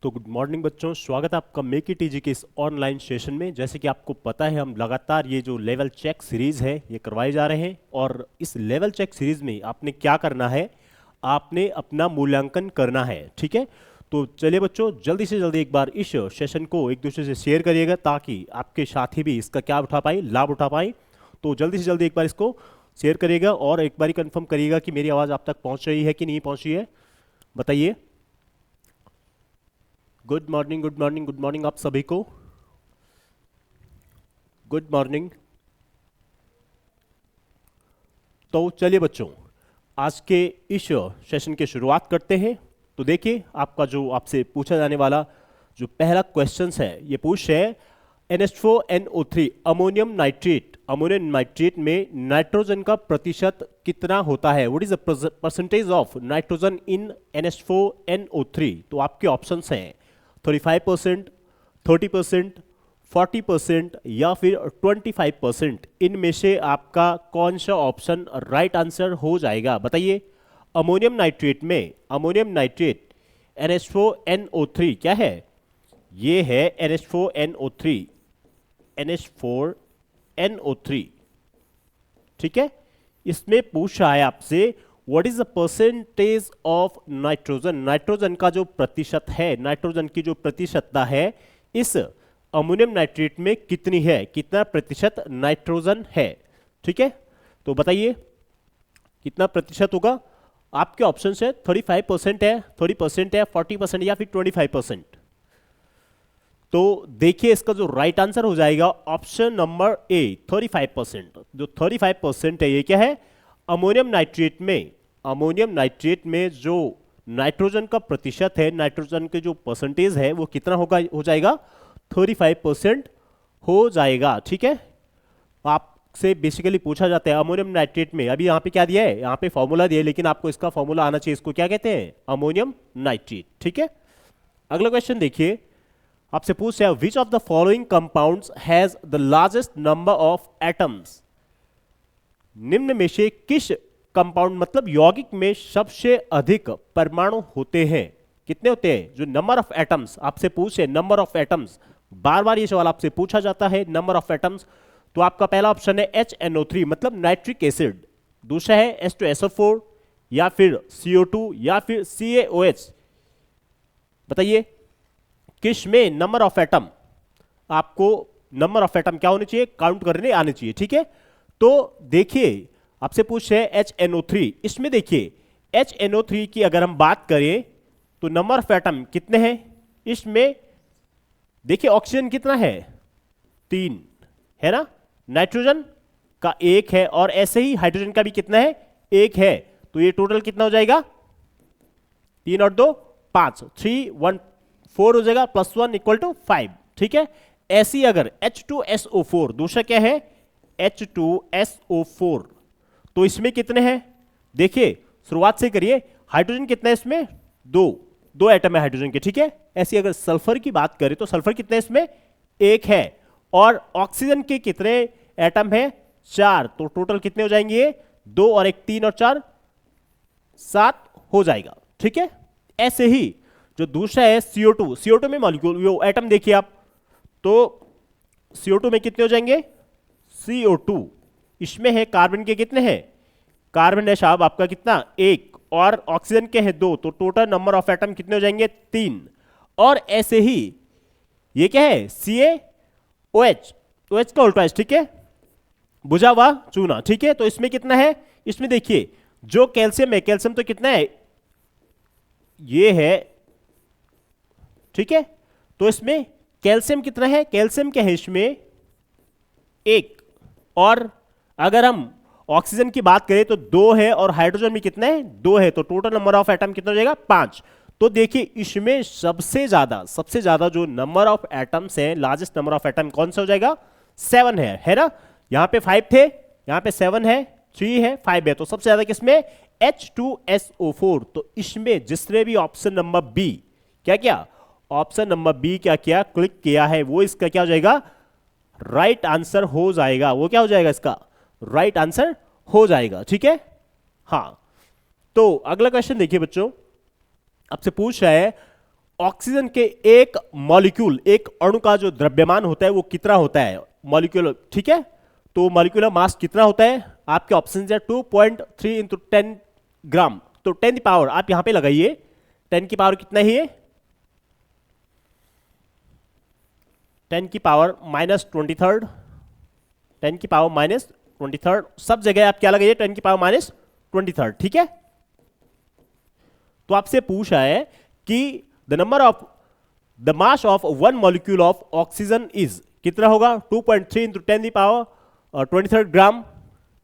तो good morning बच्चों, स्वागत है आपका मेक इट इजी के इस ऑनलाइन सेशन में। जैसे कि आपको पता है, हम लगातार ये जो लेवल चेक सीरीज है ये करवाए जा रहे हैं। और इस लेवल चेक सीरीज में आपने क्या करना है, आपने अपना मूल्यांकन करना है। ठीक है, तो चलिए बच्चों, जल्दी से जल्दी एक बार इस सेशन को एक दूसरे से शेयर करिएगा ताकि आपके साथी भी इसका क्या उठा पाए, लाभ उठा पाए। तो जल्दी से जल्दी एक बार इसको शेयर करिएगा और एक बार कंफर्म करिएगा कि मेरी आवाज़ आप तक पहुंच रही है कि नहीं पहुंच रही है, बताइए। Good morning, good morning, good morning आप सभी को, गुड मॉर्निंग। तो चलिए बच्चों, आज के इस सेशन की शुरुआत करते हैं। तो देखिए, आपका जो आपसे पूछा जाने वाला जो पहला क्वेश्चन है, ये पूछ है NH4NO3 ammonium nitrate, ammonium nitrate में नाइट्रोजन का प्रतिशत कितना होता है? What is the percentage of nitrogen in NH4NO3? तो आपके ऑप्शंस हैं 35%, 30%, 40% या फिर 25%। इनमें से आपका कौन सा ऑप्शन राइट आंसर हो जाएगा, बताइए। अमोनियम नाइट्रेट में, अमोनियम नाइट्रेट NH4NO3 क्या है? ये है NH4NO3, NH4NO3। ठीक है, इसमें पूछा है आपसे what is the percentage of nitrogen, nitrogen का जो प्रतिशत है, नाइट्रोजन की जो प्रतिशतता है इस अमोनियम नाइट्रेट में कितनी है, कितना प्रतिशत नाइट्रोजन है। ठीक है, तो बताइए कितना प्रतिशत होगा। आपके ऑप्शन है 35% है, 30% है, 40% या फिर 25%। तो देखिए, इसका जो राइट आंसर हो जाएगा ऑप्शन नंबर ए 35%। जो 35% है ये क्या है? अमोनियम नाइट्रेट में, अमोनियम नाइट्रेट में जो नाइट्रोजन का प्रतिशत है, नाइट्रोजन के जो परसेंटेज है वो कितना होगा, हो जाएगा 35% हो जाएगा। ठीक है, आपसे बेसिकली पूछा जाता है अमोनियम नाइट्रेट में, अभी यहाँ पे क्या दिया है, यहाँ पे फॉर्मूला दिया है, लेकिन आपको इसका फॉर्मूला आना चाहिए। इसको क्या कहते हैं? Ammonium nitrate. ठीक है, अगला क्वेश्चन देखिए, आपसे पूछ रहा है which of the following compounds has the largest number of atoms? निम्न में से किस कंपाउंड, मतलब यौगिक में सबसे अधिक परमाणु होते हैं? कितने होते हैं? जो नंबर ऑफ एटम्स आपसे पूछे, नंबर ऑफ एटम्स, बार बार ये सवाल आपसे पूछा जाता है, नंबर ऑफ एटम्स। तो आपका पहला ऑप्शन है HNO3 मतलब नाइट्रिक एसिड, दूसरा है H2SO4 या फिर CO2 या फिर CaOH। बताइए किस में नंबर ऑफ एटम, आपको नंबर ऑफ एटम क्या होने चाहिए, काउंट करने आने चाहिए। ठीक है, तो देखिए आपसे पूछ रहे हैं HNO3, इसमें देखिए HNO3 की अगर हम बात करें तो नंबर ऑफ एटम कितने हैं इसमें? देखिए ऑक्सीजन कितना है, 3 है ना, नाइट्रोजन का 1 है, और ऐसे ही हाइड्रोजन का भी कितना है, 1 है। तो ये टोटल कितना हो जाएगा, 3 और 2 5, 3 1 4 हो जाएगा, +1 = 5। ठीक है, ऐसी अगर H2SO4, दूसरा क्या है H2SO4, तो इसमें कितने हैं? देखिए शुरुआत से करिए, हाइड्रोजन कितना है इसमें, 2 एटम है हाइड्रोजन के। ठीक है, ऐसी अगर सल्फर की बात करें तो सल्फर कितने है इसमें, 1 है, और ऑक्सीजन के कितने एटम है, 4। तो टोटल कितने हो जाएंगे, 2 और 1 3 और 4 7 हो जाएगा। ठीक है, ऐसे ही जो दूसरा है CO2, CO2 में मॉलिक्यूल वो एटम देखिए आप, तो CO2 में कितने हो जाएंगे, CO2 इसमें है कार्बन के कितने हैं, कार्बन है साहब आपका कितना, 1, और ऑक्सीजन के हैं 2, तो टोटल नंबर ऑफ एटम कितने हो जाएंगे, 3। और ऐसे ही ये क्या है, CaOH, OH का उल्टा है। ठीक है, बुझा हुआ चूना। ठीक है, तो इसमें कितना है, इसमें देखिए जो कैल्शियम है, कैल्शियम तो कितना है, ये है। ठीक है, तो इसमें कैल्शियम कितना है, कैल्शियम क्या है इसमें, 1, और अगर हम ऑक्सीजन की बात करें तो 2 है, और हाइड्रोजन में कितना है, 2 है, तो टोटल नंबर ऑफ एटम कितना हो जाएगा, 5। तो देखिए इसमें सबसे ज्यादा जो नंबर ऑफ एटम्स है, लार्जेस्ट नंबर ऑफ एटम कौन सा हो जाएगा, 7 है ना। यहां पे 5 थे, यहां पे 7 है, 3 है, 5 है, तो सबसे ज्यादा किसमें, H2SO4। तो इसमें जिसने भी ऑप्शन नंबर बी क्या ऑप्शन नंबर बी क्या किया, क्लिक किया है, वो इसका क्या हो जाएगा, राइट आंसर हो जाएगा। वो क्या हो जाएगा, इसका राइट आंसर हो जाएगा। ठीक है, हाँ। तो अगला क्वेश्चन देखिए बच्चों, आपसे पूछ रहा है ऑक्सीजन के एक मॉलिक्यूल, एक अणु का जो द्रव्यमान होता है वो कितना होता है, मॉलिक्यूल, ठीक है। तो मॉलिक्यूलर मास कितना होता है, आपके ऑप्शन है 2.3 इंटू 10 ग्राम। तो 10 की पावर आप यहां पे लगाइए, 10 की पावर कितना ही है, 10 की पावर -23, 10 की पावर -23, सब जगह आप क्या लगाइए 10 की पावर -23, ठीक है। तो आपसे पूछा है कि the number of the mass of one molecule of oxygen is कितना होगा, 2.3 इंटू 10 की पावर 23 ग्राम,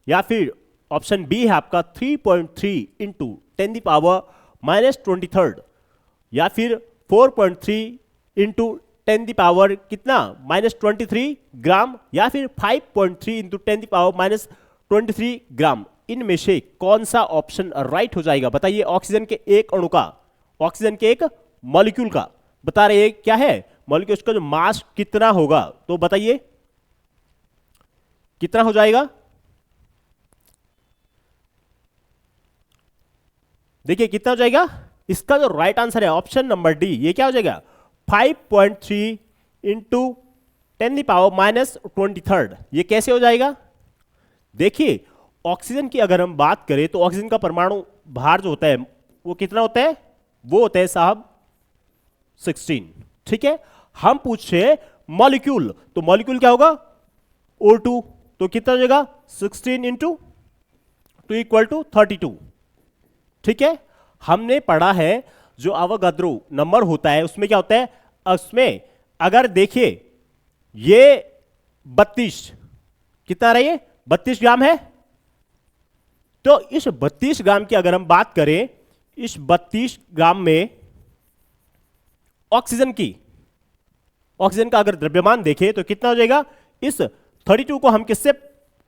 या फिर ऑप्शन बी है आपका 3.3 इंटू 10 की पावर -23, या फिर 4.3 इंटू 10 की पावर कितना -23 ग्राम, या फिर 5.3 इंटू 10 की पावर -23 ग्राम। इनमें से कौन सा ऑप्शन राइट हो जाएगा, बताइए। ऑक्सीजन के एक अणु का, ऑक्सीजन के एक मॉलिक्यूल का बता रहे हैं क्या है, मॉलिक्यूल, उसका जो मास कितना होगा, तो बताइए कितना हो जाएगा। देखिए कितना हो जाएगा, इसका जो राइट आंसर है ऑप्शन नंबर डी, ये क्या हो जाएगा 5.3 इंटू 10 की पावर -23। ये कैसे हो जाएगा, देखिए ऑक्सीजन की अगर हम बात करें तो ऑक्सीजन का परमाणु भार जो होता है वो कितना होता है, वो होता है साहब 16, ठीक है। हम पूछे मॉलिक्यूल, तो मॉलिक्यूल क्या होगा O2, तो कितना हो जाएगा 16 इंटू 2 इक्वल टू 32, ठीक है। हमने पढ़ा है जो अवोगाद्रो नंबर होता है उसमें क्या होता है, उसमें अगर देखिए ये 32 कितना रहा, ये 32 ग्राम है। तो इस 32 ग्राम की अगर हम बात करें, इस 32 ग्राम में ऑक्सीजन का अगर द्रव्यमान देखें तो कितना हो जाएगा, इस 32 को हम किससे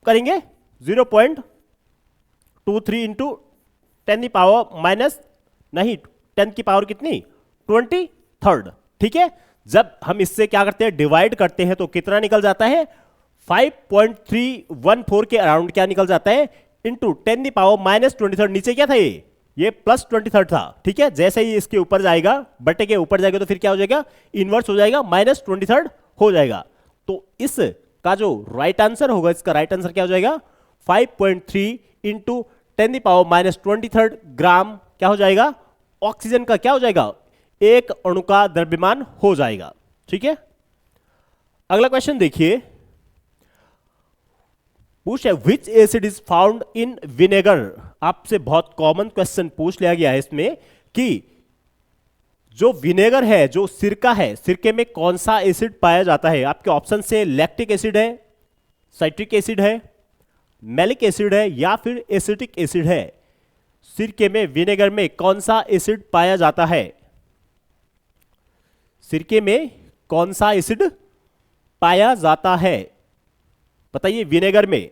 करेंगे 0.23 इंटू 10 की पावर माइनस नहीं 10 की पावर कितनी 23, ठीक है। जब हम इससे क्या करते हैं डिवाइड करते हैं तो कितना निकल जाता है 5.314 के अराउंड क्या निकल जाता है इंटू 10 की पावर -23। नीचे क्या था ये +23 था, ठीक है। जैसे ही इसके ऊपर जाएगा, बटे के ऊपर जाएगा तो फिर क्या हो जाएगा इनवर्स हो जाएगा, -23 हो जाएगा। तो इस का जो राइट आंसर होगा, इसका राइट आंसर क्या हो जाएगा 5.3 इंटू 10 की पावर -23 ग्राम क्या हो जाएगा, ऑक्सीजन का क्या हो जाएगा, एक अणु का द्रव्यमान हो जाएगा, ठीक है। अगला क्वेश्चन देखिए, पूछ है which acid is found in vinegar. आपसे बहुत कॉमन क्वेश्चन पूछ लिया गया है इसमें कि जो विनेगर है, जो सिरका है, सिरके में कौन सा एसिड पाया जाता है। आपके ऑप्शन से लैक्टिक एसिड है, साइट्रिक एसिड है, मैलिक एसिड है, या फिर एसिटिक एसिड है। सिरके में, विनेगर में कौन सा एसिड पाया जाता है, सिरके में कौन सा एसिड पाया जाता है, बताइए। विनेगर में,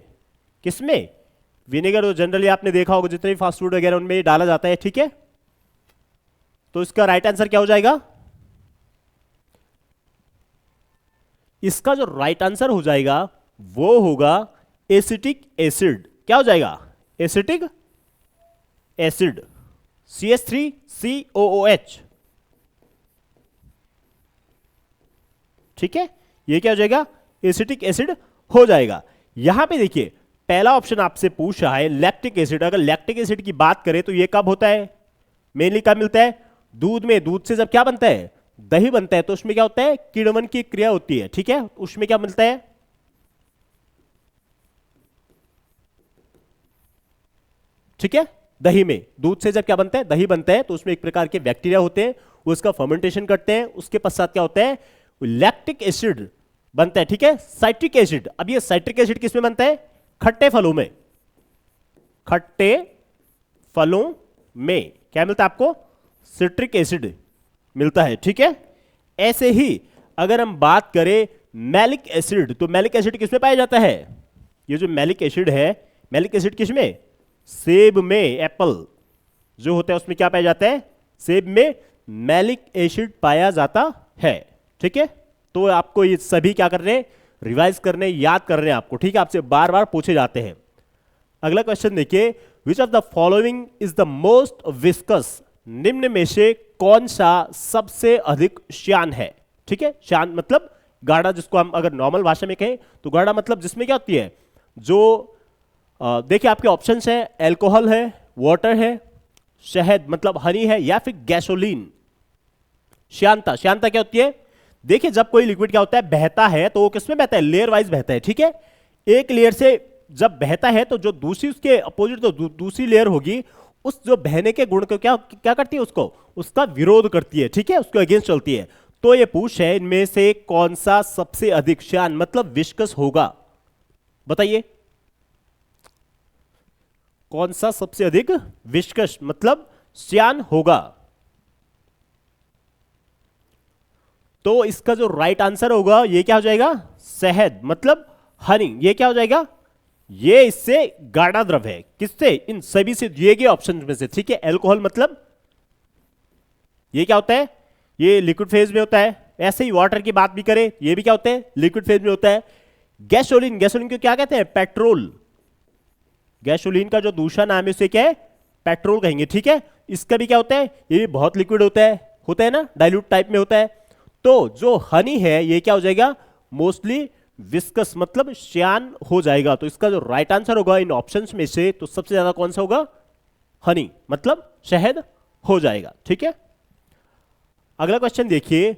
किसमें, विनेगर तो जनरली आपने देखा होगा जितने भी फास्ट फूड वगैरह उनमें डाला जाता है, ठीक है। तो इसका राइट आंसर क्या हो जाएगा, इसका जो राइट आंसर हो जाएगा वो होगा एसिटिक एसिड। क्या हो जाएगा एसिटिक एसिड, CH3COOH, ठीक है। ये क्या हो जाएगा एसिटिक एसिड हो जाएगा। यहां पे देखिए पहला ऑप्शन आपसे पूछ रहा है लैक्टिक एसिड। अगर लैक्टिक एसिड की बात करें तो ये कब होता है, मेनली कब मिलता है, दूध में। दूध से जब क्या बनता है दही बनता है, तो उसमें क्या होता है किण्वन की क्रिया होती है, ठीक है। उसमें क्या मिलता है, ठीक है, दही में, दूध से जब क्या बनता है दही बनता है, तो उसमें एक प्रकार के बैक्टीरिया होते हैं, वो उसका फर्मेंटेशन करते हैं, उसके पश्चात क्या होता है लैक्टिक एसिड बनता है, ठीक है। साइट्रिक एसिड, अब ये साइट्रिक एसिड किसमें बनता है, खट्टे फलों में, खट्टे फलों में क्या मिलता है आपको सिट्रिक एसिड मिलता है, ठीक है। ऐसे ही अगर हम बात करें मैलिक एसिड, तो मैलिक एसिड किसमें पाया जाता है, ये जो मैलिक एसिड है, मैलिक एसिड किसमें, सेब में, एप्पल जो होता है उसमें क्या पाया जाता है, सेब में मैलिक एसिड पाया जाता है, ठीक है। तो आपको ये सभी क्या कर रहे हैं रिवाइज करने, याद कर रहे हैं आपको, ठीक है। आपसे बार बार पूछे जाते हैं। अगला क्वेश्चन देखिए, विच of the following is the most viscous. निम्न में से कौन सा सबसे अधिक श्यान है। ठीक है, श्यान मतलब गाढ़ा, जिसको हम अगर नॉर्मल भाषा में कहें तो गाढ़ा मतलब जिसमें क्या होती है, जो देखिए आपके ऑप्शंस है, एल्कोहल है, वाटर है, शहद मतलब हनी है, या फिर गैसोलीन। श्यानता, श्यानता क्या होती है, देखिए जब कोई लिक्विड क्या होता है बहता है तो वो किसमें बहता है, लेयर वाइज बहता है। ठीक है, एक लेयर से जब बहता है तो जो दूसरी उसके अपोजिट तो दूसरी लेयर होगी, उस जो बहने के गुण को क्या क्या करती है, उसको उसका विरोध करती है। ठीक है, उसके अगेंस्ट चलती है। तो ये पूछ है इनमें से कौन सा सबसे अधिक श्यान मतलब विस्कस होगा, बताइए कौन सा सबसे अधिक विस्कस मतलब श्यान होगा। तो इसका जो राइट आंसर होगा ये क्या हो जाएगा, शहद मतलब हनी। ये क्या हो जाएगा, ये इससे गाढ़ा द्रव है, किससे, इन सभी से दिए गए ऑप्शन में से। ठीक है, एल्कोहल मतलब ये क्या होता है, ये लिक्विड फेज में होता है। ऐसे ही वाटर की बात भी करें, ये भी क्या होता है, लिक्विड फेज में होता है। गैसोलीन, गैसोलीन को क्या कहते हैं, पेट्रोल। गैसोलीन का जो दूसरा नाम है उसे क्या है, पेट्रोल कहेंगे। ठीक है, इसका भी क्या होता है, ये भी बहुत लिक्विड होता है ना, डाइल्यूट टाइप में होता है। तो जो हनी है ये क्या हो जाएगा, मोस्टली विस्कस मतलब श्यान हो जाएगा। तो इसका जो राइट आंसर होगा इन ऑप्शंस में से, तो सबसे ज्यादा कौन सा होगा, हनी मतलब शहद हो जाएगा। ठीक है, अगला क्वेश्चन देखिए,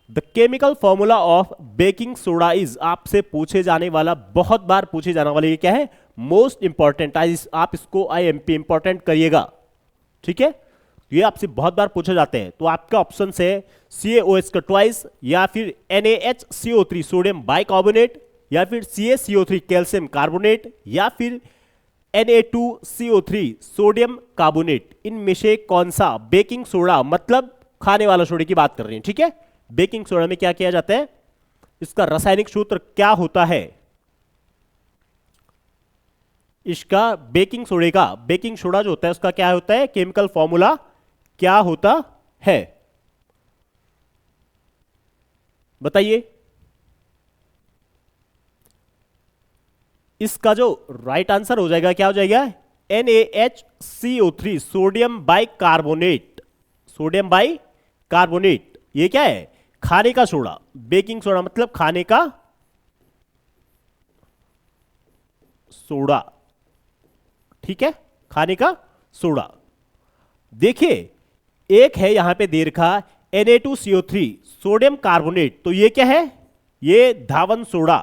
the chemical formula of baking soda is, आपसे पूछे जाने वाला, बहुत बार पूछे जाने वाला, ये क्या है, मोस्ट इंपॉर्टेंट। आप इसको IMP इंपॉर्टेंट करिएगा। ठीक है, ये आपसे बहुत बार पूछे जाते हैं। तो आपका ऑप्शन है CaOH का ट्वाइस, या फिर NaHCO3 सोडियम बाइकार्बोनेट, या फिर CaCO3 कैल्शियम कार्बोनेट, या फिर Na2CO3 सोडियम कार्बोनेट। इनमें से कौन सा बेकिंग सोडा मतलब खाने वाला सोडे की बात कर रहे हैं। ठीक है, बेकिंग सोडा में क्या किया जाता है, इसका रासायनिक सूत्र क्या होता है, इसका बेकिंग सोडे का, बेकिंग सोडा जो होता है उसका क्या होता है, केमिकल फॉर्मूला क्या होता है, बताइए। इसका जो राइट आंसर हो जाएगा क्या हो जाएगा, NaHCO3 sodium bicarbonate. Sodium bicarbonate ये क्या है, खाने का सोडा। बेकिंग सोडा मतलब खाने का सोडा। ठीक है, खाने का सोडा। देखिए एक है यहां पे दे रखा Na2CO3 सोडियम कार्बोनेट, तो ये क्या है, ये धावन सोडा।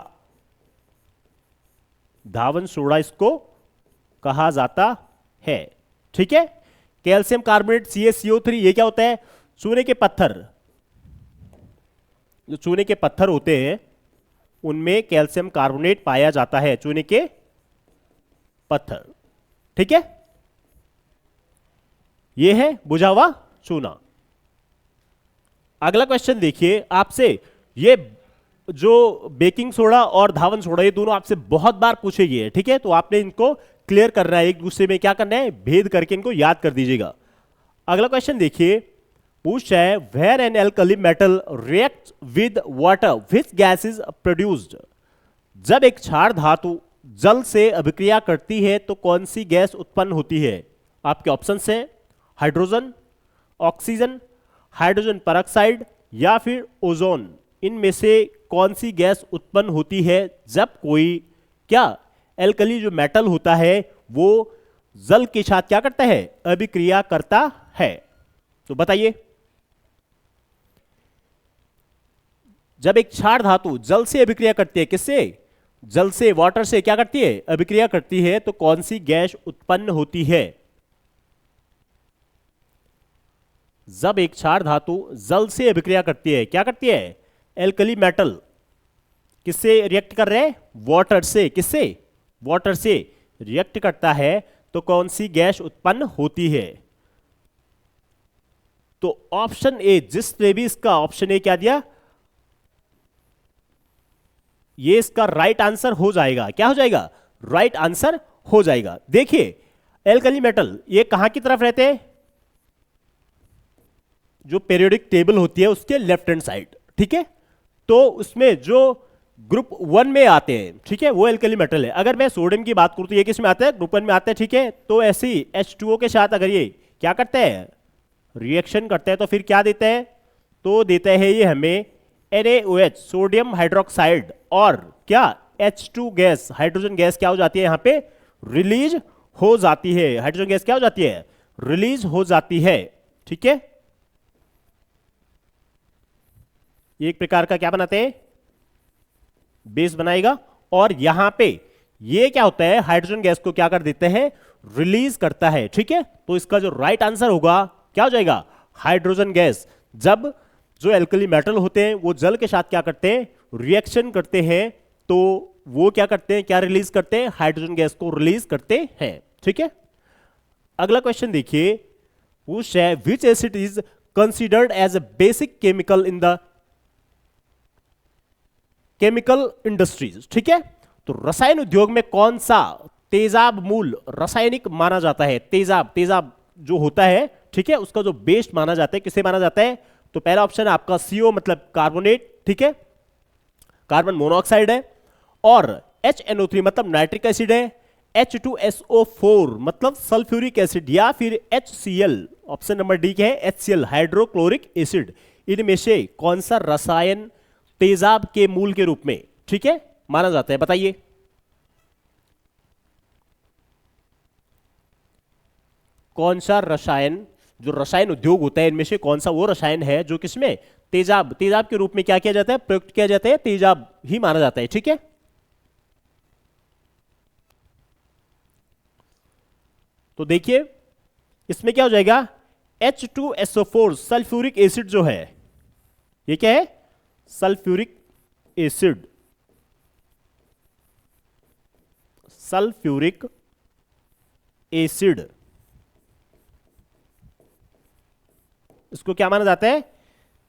धावन सोडा इसको कहा जाता है। ठीक है, कैल्शियम कार्बोनेट CaCO3 ये क्या होता है, चूने के पत्थर। जो चूने के पत्थर होते हैं उनमें कैल्शियम कार्बोनेट पाया जाता है, चूने के पत्थर। ठीक है, ये है बुझा हुआ चूना। अगला क्वेश्चन देखिए, आपसे ये जो बेकिंग सोडा और धावन सोडा ये दोनों आपसे बहुत बार पूछे गए हैं। ठीक है, तो आपने इनको क्लियर करना है, एक दूसरे में क्या करना है, भेद करके इनको याद कर दीजिएगा। अगला क्वेश्चन देखिए, पूछ है where an alkali metal react with water which gas is produced. जब एक क्षार धातु जल से अभिक्रिया करती है तो कौन सी गैस उत्पन्न होती है। आपके ऑप्शंस हैं हाइड्रोजन, ऑक्सीजन, हाइड्रोजन पेरोक्साइड, या फिर ओजोन। इनमें से कौन सी गैस उत्पन्न होती है जब कोई क्या एल्कली जो मेटल होता है वो जल के साथ क्या करता है, अभिक्रिया करता है। तो बताइए, जब एक क्षार धातु जल से अभिक्रिया करती है, किससे, जल से, वाटर से क्या करती है, अभिक्रिया करती है, तो कौन सी गैस उत्पन्न होती है। जब एक क्षार धातु जल से अभिक्रिया करती है, क्या करती है, एल्कली मेटल किससे रिएक्ट कर रहे हैं, वाटर से। किससे, वाटर से रिएक्ट करता है तो कौन सी गैस उत्पन्न होती है। तो ऑप्शन ए, जिसने भी इसका ऑप्शन ए क्या दिया, ये इसका राइट आंसर हो जाएगा। क्या हो जाएगा, राइट आंसर हो जाएगा। देखिए एल्कली मेटल ये कहां की तरफ रहते हैं, जो पीरियोडिक टेबल होती है उसके लेफ्ट हैंड साइड। ठीक है, तो उसमें जो ग्रुप 1 में आते हैं, ठीक है, वो एल्कली मेटल है। अगर मैं सोडियम की बात करूं तो ये किस में आता है, ग्रुप 1 में आता है। ठीक है, तो ऐसे ही H2O के साथ अगर ये क्या करते हैं, रिएक्शन करता है तो फिर क्या देता है, तो देता है ये हमें NaOH सोडियम हाइड्रोक्साइड, और क्या H2 गैस, हाइड्रोजन गैस क्या हो जाती है यहां पे, रिलीज हो जाती है। हाइड्रोजन गैस क्या हो जाती है, रिलीज हो जाती है। ठीक है, ये एक प्रकार का क्या बनाते हैं, बेस बनाएगा, और यहां पे ये क्या होता है, हाइड्रोजन गैस को क्या कर देते हैं, रिलीज करता है। ठीक है, तो इसका जो राइट आंसर होगा क्या हो जाएगा, हाइड्रोजन गैस। जब जो एल्कली मेटल होते हैं वो जल के साथ क्या करते हैं, रिएक्शन करते हैं, तो वो क्या करते हैं, क्या रिलीज करते हैं, हाइड्रोजन गैस को रिलीज करते हैं। ठीक है, अगला क्वेश्चन देखिए, पूछ है which acid is considered as a basic chemical in the chemical industries. ठीक है, तो रसायन उद्योग में कौन सा तेजाब मूल रासायनिक माना जाता है, तेजाब, तेजाब जो होता है, ठीक है, उसका जो बेस माना जाता है, किसे माना जाता है, तो पहला ऑप्शन आपका CO मतलब कार्बोनेट, ठीक है, कार्बन मोनोऑक्साइड है, और HNO3 मतलब नाइट्रिक एसिड है, H2SO4 मतलब सल्फ्यूरिक एसिड, या फिर HCl, ऑप्शन नंबर डी क्या है, HCl हाइड्रोक्लोरिक एसिड। इनमें से कौन सा रसायन तेजाब के मूल के रूप में, ठीक है, माना जाता है, बताइए। कौन सा रसायन, जो रसायन उद्योग होता है इनमें से कौन सा वो रसायन है जो किसमें, तेजाब, तेजाब के रूप में क्या किया जाता है, प्रयुक्त किया जाता है, तेजाब ही माना जाता है। ठीक है, तो देखिए इसमें क्या हो जाएगा, H2SO4 सल्फ्यूरिक एसिड जो है, ये क्या है, सल्फ्यूरिक एसिड, सल्फ्यूरिक एसिड, इसको क्या माना जाता है,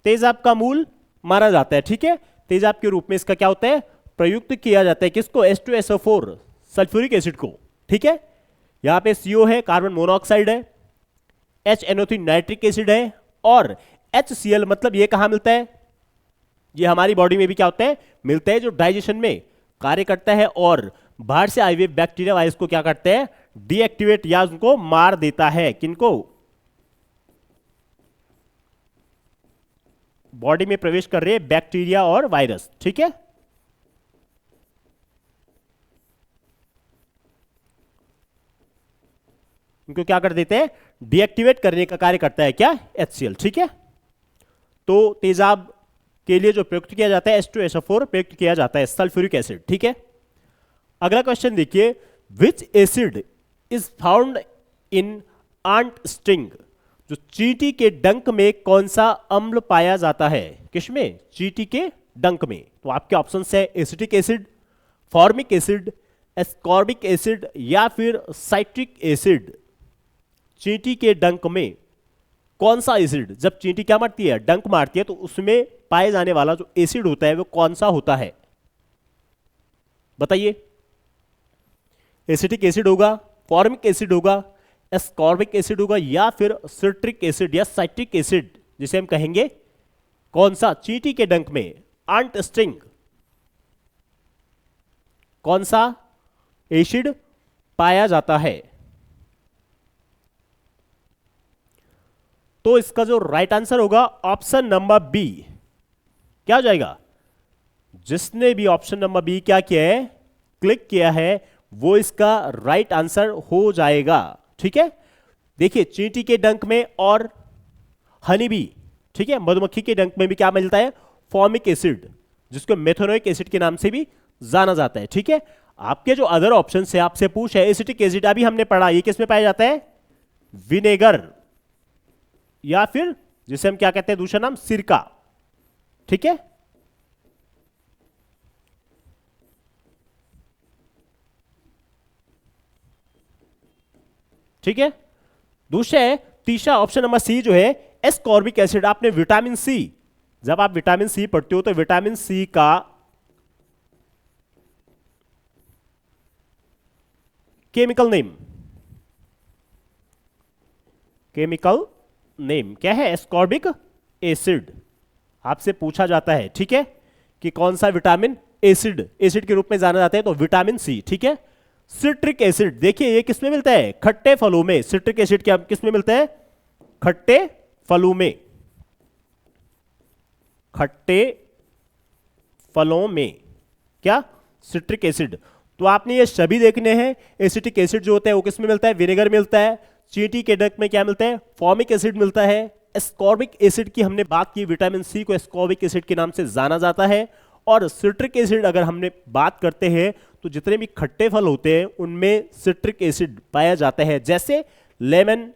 तेजाब का मूल माना जाता है। ठीक है, तेजाब के रूप में इसका क्या होता है, प्रयुक्त किया जाता है, किसको, H2SO4 सल्फ्यूरिक एसिड को। ठीक है, यहां पे CO है कार्बन मोनोऑक्साइड है, HNO3 नाइट्रिक एसिड है, और HCl मतलब ये कहां मिलता है, ये हमारी बॉडी में भी क्या होता है, मिलता है, जो डाइजेशन में कार्य करता है, और बाहर से आए हुए बैक्टीरिया वायरस को क्या करते हैं, डीएक्टिवेट या उनको मार देता है। किनको, बॉडी में प्रवेश कर रहे बैक्टीरिया और वायरस। ठीक है, इनको क्या कर देते हैं, डीएक्टिवेट करने का कार्य करता है क्या, HCl। ठीक है, तो तेजाब के लिए जो प्रयुक्त किया जाता है H2SO4 प्रयुक्त किया जाता है सल्फ्यूरिक एसिड। ठीक है, अगला क्वेश्चन देखिए, which acid is found in ant sting, जो चींटी के डंक में कौन सा अम्ल पाया जाता है, किसमें, चींटी के डंक में। तो आपके ऑप्शन है acetic acid, formic acid, ascorbic acid, या फिर साइट्रिक एसिड। चींटी के डंक में कौन सा एसिड, जब चींटी क्या मारती है, डंक मारती है, तो उसमें पाए जाने वाला जो एसिड होता है वो कौन सा होता है, बताइए। एसिटिक एसिड होगा, फॉर्मिक एसिड होगा, एस्कॉर्बिक एसिड होगा, या फिर सिट्रिक एसिड या साइट्रिक एसिड जिसे हम कहेंगे, कौन सा चींटी के डंक में, आंट स्टिंग, कौन सा एसिड पाया जाता है। तो इसका जो राइट आंसर होगा ऑप्शन नंबर बी, क्या हो जाएगा, जिसने भी ऑप्शन नंबर बी क्या किया है, क्लिक किया है, वो इसका राइट आंसर हो जाएगा। ठीक है, देखिए चींटी के डंक में और हनी बी, ठीक है, मधुमक्खी के डंक में भी क्या मिलता है, फॉर्मिक एसिड, जिसको मेथनोइक एसिड के नाम से भी जाना जाता है। ठीक है, आपके जो अदर ऑप्शन से आपसे पूछ है, एसिटिक एसिड अभी हमने पढ़ा, ये किस में पाया जाता है, विनेगर, या फिर जिसे हम क्या कहते हैं, दूसरा नाम सिरका। ठीक है, ठीक है, दूसरा है, तीसरा ऑप्शन नंबर सी जो है एस्कॉर्बिक एसिड। आपने विटामिन सी, जब आप विटामिन सी पढ़ते हो तो विटामिन सी का केमिकल नेम, केमिकल नेम क्या है, एस्कॉर्बिक एसिड, आपसे पूछा जाता है। ठीक है, कि कौन सा विटामिन एसिड, एसिड के रूप में जाना जाता है, तो विटामिन सी। ठीक है, सिट्रिक एसिड, देखिए ये किसमें मिलता है, खट्टे फलों में। सिट्रिक एसिड क्या किसमें मिलता है, खट्टे फलों में, खट्टे फलों में क्या, सिट्रिक एसिड। तो आपने ये सभी देखने हैं। एसिटिक एसिड जो होता है वो किस में मिलता है, विनेगर मिलता है। चींटी के डक में क्या मिलता है, फॉर्मिक एसिड मिलता है। एस्कॉर्बिक एसिड की हमने बात की, विटामिन सी को एस्कॉर्बिक एसिड के नाम से जाना जाता है। और सिट्रिक एसिड अगर हमने बात करते हैं तो जितने भी खट्टे फल होते हैं उनमें सिट्रिक एसिड पाया जाता है, जैसे लेमन,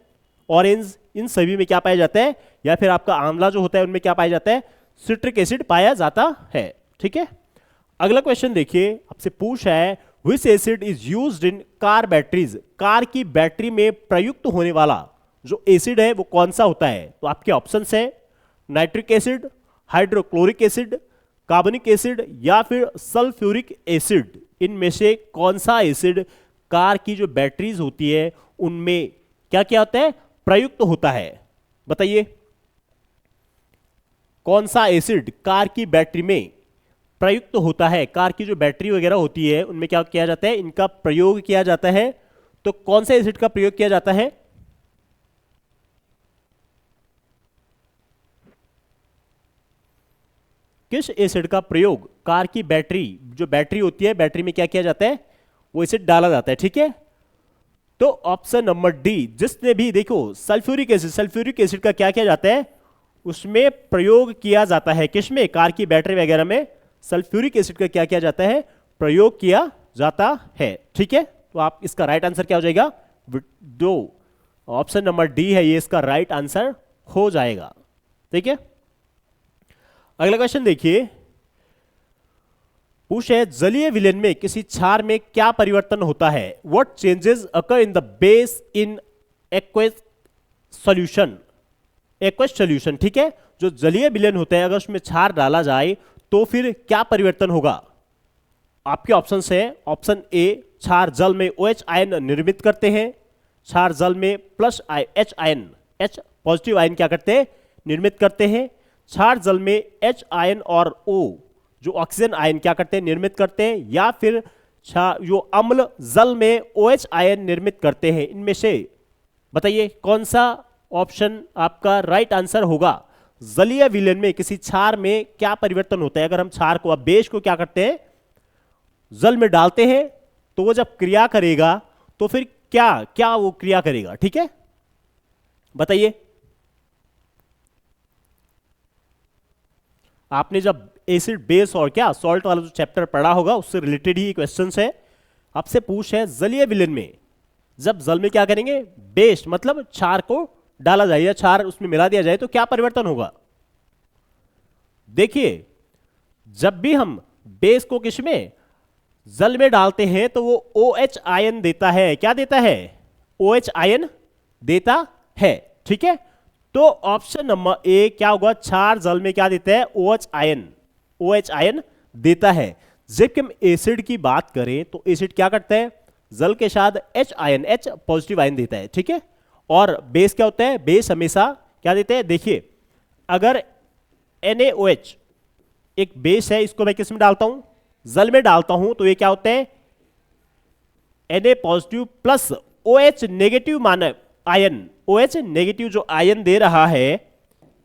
ऑरेंज, इन सभी में क्या पाया जाता है, या फिर आपका आंवला जो होता है उनमें क्या पाया जाता है, सिट्रिक एसिड पाया जाता है। ठीक है, अगला क्वेश्चन देखिए, आपसे पूछा है which acid is used in car batteries. Car की बैटरी में प्रयुक्त होने वाला जो एसिड है वो कौन सा होता है। तो आपके ऑप्शंस है nitric acid, hydrochloric acid, carbonic acid या फिर सल्फ्यूरिक एसिड। इनमें से कौन सा एसिड कार की जो बैटरीज होती है उनमें क्या क्या होता है, प्रयुक्त होता है। बताइए कौन सा एसिड कार की बैटरी में प्रयुक्त होता है। कार की जो बैटरी वगैरह होती है उनमें क्या किया जाता है, इनका प्रयोग किया जाता है। तो कौन से एसिड का प्रयोग किया जाता है, किस एसिड का प्रयोग कार की बैटरी, जो बैटरी होती है बैटरी में क्या किया जाता है, वो एसिड डाला जाता है। ठीक है, तो ऑप्शन नंबर डी, जिसने भी देखो सल्फ्यूरिक एसिड, सल्फ्यूरिक एसिड का क्या किया जाता है, उसमें प्रयोग किया जाता है। किसमें, कार की बैटरी वगैरह में सल्फ्यूरिक एसिड का क्या किया जाता है, प्रयोग किया जाता है। ठीक है, तो आप इसका राइट आंसर क्या हो जाएगा, दो, ऑप्शन नंबर डी है ये इसका राइट आंसर हो जाएगा। ठीक है, अगला क्वेश्चन देखिए, पूछे जलीय विलयन में किसी क्षार में क्या परिवर्तन होता है। What changes occur in the base in aqueous solution, aqueous solution. ठीक है, जो जलीय विलयन होता है अगर उसमें क्षार डाला जाए तो फिर क्या परिवर्तन होगा। आपके ऑप्शन है, ऑप्शन ए क्षार जल में OH आयन निर्मित करते हैं, क्षार जल में plus H ion, H positive ion क्या करते हैं, निर्मित करते हैं। क्षार जल में H आयन और O जो ऑक्सीजन आयन क्या करते हैं, निर्मित करते हैं। या फिर जो अम्ल जल में OH आयन निर्मित करते हैं। इनमें से बताइए कौन सा ऑप्शन आपका राइट आंसर होगा। जलीय विलयन में किसी क्षार में क्या परिवर्तन होता है। अगर हम क्षार को, अब बेस को क्या करते हैं, जल में डालते हैं तो वो जब क्रिया करेगा तो फिर क्या क्या वो क्रिया करेगा। ठीक है, बताइए आपने जब एसिड बेस और क्या सॉल्ट वाला जो चैप्टर पढ़ा होगा उससे रिलेटेड ही क्वेश्चन है। आपसे पूछ है जलीय विलयन में जब जल में क्या करेंगे, बेस मतलब क्षार को डाला जाए या क्षार उसमें मिला दिया जाए तो क्या परिवर्तन होगा। देखिए जब भी हम बेस को किसमें, जल में डालते हैं तो वो OH आयन देता है। क्या देता है, OH आयन देता है। ठीक है, तो ऑप्शन नंबर ए क्या होगा, क्षार जल में क्या देता है, OH आयन, OH आयन देता है। जबकि हम एसिड की बात करें तो एसिड क्या करता है, जल के साथ H ion, H positive ion देता है। ठीक है, और बेस क्या होता है, बेस हमेशा क्या देते हैं। देखिए अगर NaOH एक बेस है, इसको मैं किस में डालता हूं, जल में डालता हूं तो ये क्या होता है, Na positive plus OH negative मानव आयन, OH नेगेटिव जो आयन दे रहा है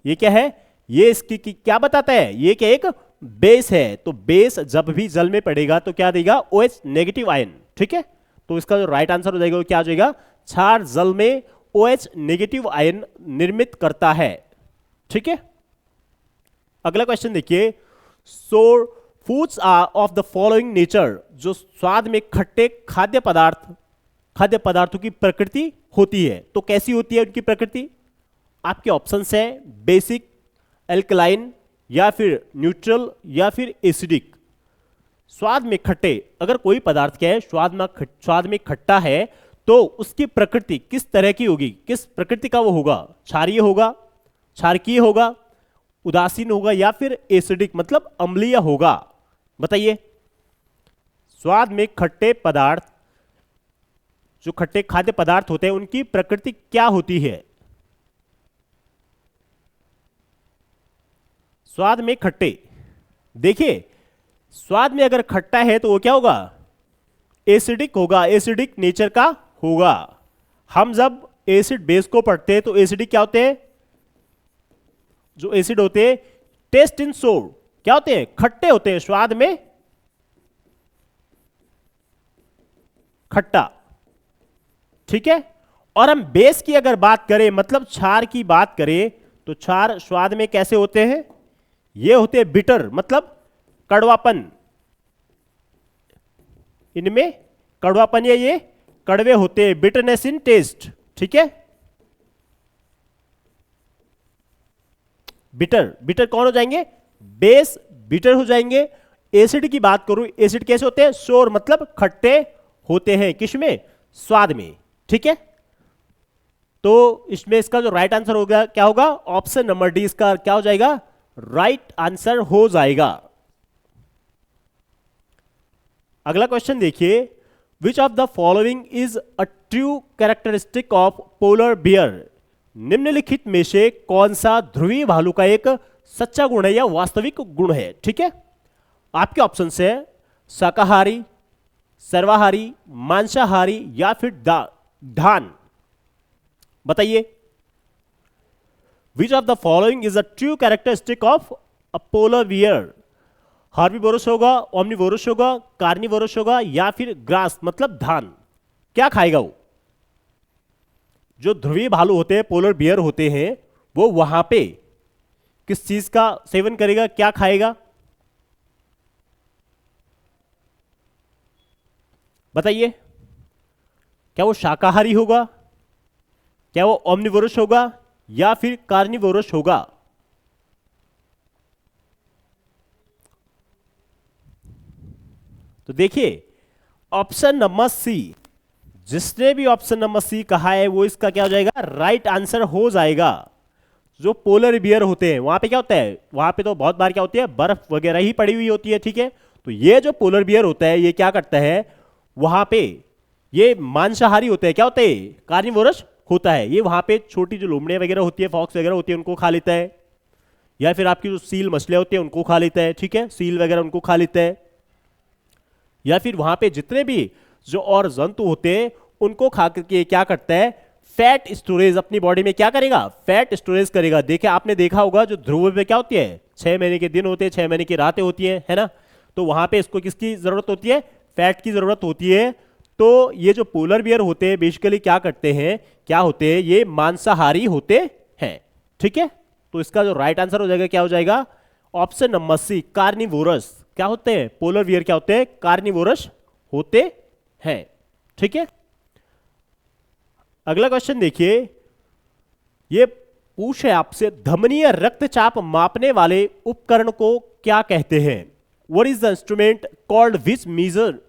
ये क्या है, ये इसकी क्या बताता है, ये क्या एक बेस है। तो बेस जब भी जल में पड़ेगा तो क्या देगा, OH नेगेटिव आयन। ठीक है, तो इसका जो राइट आंसर हो जाएगा वो क्या हो जाएगा, क्षार जल में OH नेगेटिव आयन निर्मित करता है। ठीक है, अगला क्वेश्चन देखिए, so foods are of the following nature, जो स्वाद में खट्टे खाद्य पदार्थों की प्रकृति होती है। तो कैसी होती है उनकी प्रकृति, आपके ऑप्शंस है बेसिक, एल्कलाइन या फिर न्यूट्रल या फिर एसिडिक। स्वाद में खट्टे, अगर कोई पदार्थ क्या है स्वाद में खट्टा है तो उसकी प्रकृति किस तरह की होगी, किस प्रकृति का वो होगा, क्षारीय होगा, क्षारकीय होगा, उदासीन होगा या फिर एसिडिक मतलब अम्लीय होगा। बताइए स्वाद में खट्टे पदार्थ, जो खट्टे खाद्य पदार्थ होते हैं उनकी प्रकृति क्या होती है। स्वाद में खट्टे, देखिए स्वाद में अगर खट्टा है तो वो क्या होगा, एसिडिक होगा, एसिडिक नेचर का होगा। हम जब एसिड बेस को पढ़ते हैं तो एसिडिक क्या होते हैं, जो एसिड होते हैं, टेस्ट इन सोर, क्या होते हैं, खट्टे होते हैं, स्वाद में खट्टा, ठीक है। और हम बेस की अगर बात करें, मतलब क्षार की बात करें, तो क्षार स्वाद में कैसे होते हैं, ये होते हैं बिटर, मतलब कड़वापन, इनमें कड़वापन, ये कड़वे होते हैं, बिटरनेस इन टेस्ट, ठीक है। बिटर, बिटर कौन हो जाएंगे, बेस बिटर हो जाएंगे। एसिड की बात करूं, एसिड कैसे होते हैं, सोर, मतलब खट्टे होते हैं, किसमें, स्वाद में, ठीक है। तो इसमें इसका जो राइट आंसर होगा क्या होगा, ऑप्शन नंबर डी इसका क्या हो जाएगा, राइट आंसर हो जाएगा। अगला क्वेश्चन देखिए, विच of the following is a true characteristic of polar bear, निम्नलिखित में से कौन सा ध्रुवीय भालू का एक सच्चा गुण है या वास्तविक गुण है, ठीक है। आपके ऑप्शन है शाकाहारी, सर्वाहारी, मांसाहारी या फिर धान, बताइए। Which of the following is a true characteristic of a polar bear, herbivores होगा, ओमनीवोरस होगा, कार्निवोरस होगा या फिर ग्रास, मतलब धान, क्या खाएगा वो। जो ध्रुवीय भालू होते हैं, पोलर बियर होते हैं, वो वहां पे किस चीज का सेवन करेगा, क्या खाएगा, बताइए। क्या वो शाकाहारी होगा, क्या वो ओमनिवोरस होगा या फिर कार्निवोरस होगा। तो देखिए ऑप्शन नंबर सी, जिसने भी ऑप्शन नंबर सी कहा है वो इसका क्या हो जाएगा, राइट आंसर हो जाएगा। जो पोलर बियर होते हैं वहां पे क्या होता है, वहां पे तो बहुत बार क्या होती है, बर्फ वगैरह ही पड़ी हुई होती है, ठीक है। तो ये जो पोलर बियर होता है ये क्या करता है, वहां पे ये मांसाहारी होते हैं, क्या होते हैं, कार्निवोरस होता है। ये वहां पे छोटी जो लोमड़ियां वगैरह होती है, फॉक्स वगैरह होती है, उनको खा लेता है, या फिर आपकी जो सील मछलियां होती है उनको खा लेता है, ठीक है, सील वगैरह उनको खा लेता है। या फिर वहां पे जितने भी जो और जंतु होते हैं उनको खा करके क्या करता है, फैट स्टोरेज अपनी बॉडी में क्या करेगा, फैट स्टोरेज करेगा। देखिए आपने देखा होगा जो ध्रुव पे क्या होती है, 6 महीने के दिन होते हैं, 6 महीने की रातें होती है ना। तो वहां पे इसको किसकी जरूरत होती है, फैट की जरूरत होती है। तो ये जो पोलर बियर होते हैं बेसिकली क्या करते हैं, क्या होते हैं, ये मांसाहारी होते हैं, ठीक है। तो इसका जो राइट आंसर हो जाएगा क्या हो जाएगा, ऑप्शन नंबर सी, कार्निवोरस। क्या होते हैं, पोलर बियर क्या होते हैं, कार्निवोरस होते हैं, ठीक है। अगला क्वेश्चन देखिए, ये पूछ है आपसे, धमनीय रक्तचाप मापने वाले उपकरण को क्या कहते हैं। What is the instrument called which measure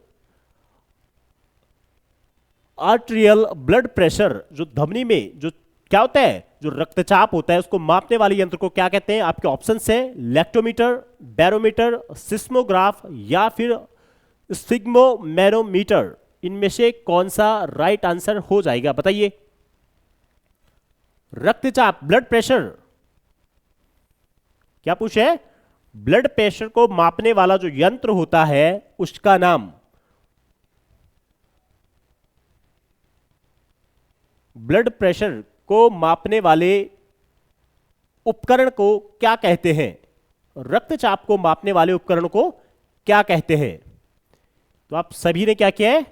arterial blood pressure. जो धमनी में जो क्या होता है, जो रक्तचाप होता है उसको मापने वाले यंत्र को क्या कहते हैं। आपके ऑप्शंस हैं लैक्टोमीटर, बैरोमीटर, सिस्मोग्राफ या फिर स्फिग्मोमेनोमीटर। इनमें से कौन सा राइट आंसर हो जाएगा, बताइए। रक्तचाप, ब्लड प्रेशर, क्या पूछे, ब्लड प्रेशर को मापने वाला जो यंत्र होता है उसका नाम, ब्लड प्रेशर को मापने वाले उपकरण को क्या कहते हैं, रक्तचाप को मापने वाले उपकरण को क्या कहते हैं। तो आप सभी ने क्या किया है,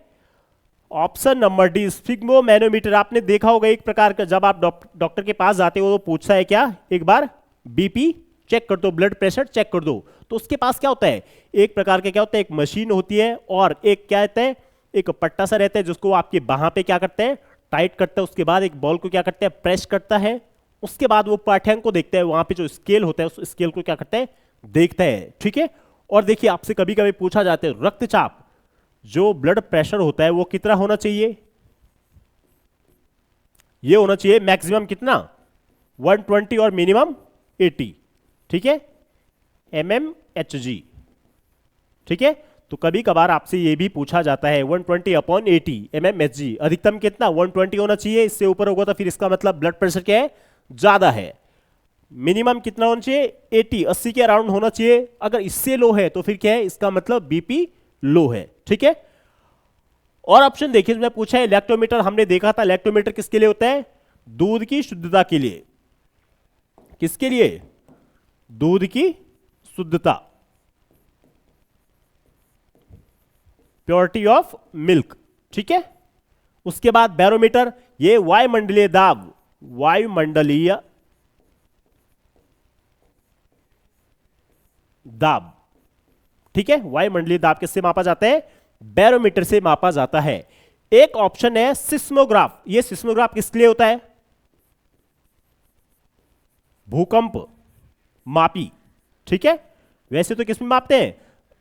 ऑप्शन नंबर डी, स्फिग्मोमेनोमीटर। आपने देखा होगा एक प्रकार का, जब आप डॉक्टर के पास जाते हो तो पूछता है क्या, एक बार बीपी चेक कर दो, ब्लड प्रेशर चेक कर दो। तो उसके पास क्या होता है, एक प्रकार के क्या होता है, एक मशीन होती है और एक क्या रहता है, एक पट्टा सा रहता है जिसको आपके बाहां पे क्या करते हैं, टाइट करता है। उसके बाद एक बॉल को क्या करता है, प्रेस करता है। उसके बाद वो पाठ्यांक को देखता है, वहां पे जो स्केल होता है उस स्केल को क्या करता है, देखता है, ठीक है। और देखिए आपसे कभी कभी पूछा जाता है रक्तचाप, जो ब्लड प्रेशर होता है वो कितना होना चाहिए, ये होना चाहिए मैक्सिमम कितना, 120 और मिनिमम 80, ठीक है, mmHg, ठीक है। तो कभी कभार आपसे ये भी पूछा जाता है 120/80 mmHg, अधिकतम कितना 120 होना चाहिए, इससे ऊपर होगा तो फिर इसका मतलब ब्लड प्रेशर क्या है, ज्यादा है। मिनिमम कितना होना चाहिए, 80 के अराउंड होना चाहिए। अगर इससे लो है तो फिर क्या है, इसका मतलब बीपी लो है, ठीक है। और ऑप्शन देखिए इसमें पूछा है लैक्टोमीटर, हमने देखा था लैक्टोमीटर किसके लिए होता है, दूध की शुद्धता के लिए। किसके लिए, दूध की शुद्धता, प्योरिटी ऑफ मिल्क, ठीक है। उसके बाद बैरोमीटर, ये वायुमंडलीय दाब, वायुमंडलीय दाब, ठीक है। वायुमंडलीय दाब किससे मापा जाता है? बैरोमीटर से मापा जाता है। एक ऑप्शन है सिस्मोग्राफ। ये सिस्मोग्राफ किस लिए होता है? भूकंप मापी, ठीक है। वैसे तो किस में मापते हैं?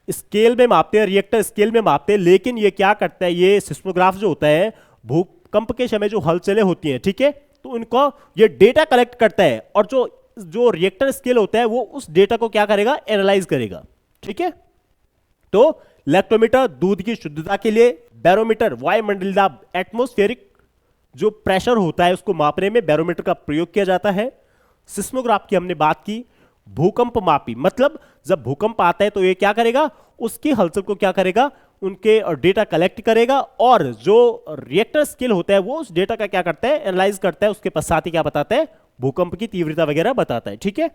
स्केल में मापते हैं, रिएक्टर स्केल में मापते हैं, लेकिन ये क्या करता है, ये सिस्मोग्राफ जो होता है भूकंप के समय जो हलचलें होती हैं, ठीक है, तो उनको ये डेटा कलेक्ट करता है और जो जो रिएक्टर स्केल होता है वो उस डेटा को क्या करेगा? एनालाइज करेगा, ठीक है। तो लैक्टोमीटर दूध की शुद्धता के लिए, बैरोमीटर वायुमंडलीय दाब, एटमॉस्फेरिक जो प्रेशर होता है उसको मापने में बैरोमीटर का प्रयोग किया जाता है। सिस्मोग्राफ की हमने बात की, भूकंप मापी, मतलब जब भूकंप आता है तो ये क्या करेगा? उसकी हलचल को क्या करेगा? उनके डेटा कलेक्ट करेगा और जो रिएक्टर स्केल होता है वो उस डेटा का क्या करता है? एनालाइज करता है, उसके पश्चात ही क्या बताता है? भूकंप की तीव्रता वगैरह बताता है, ठीक है।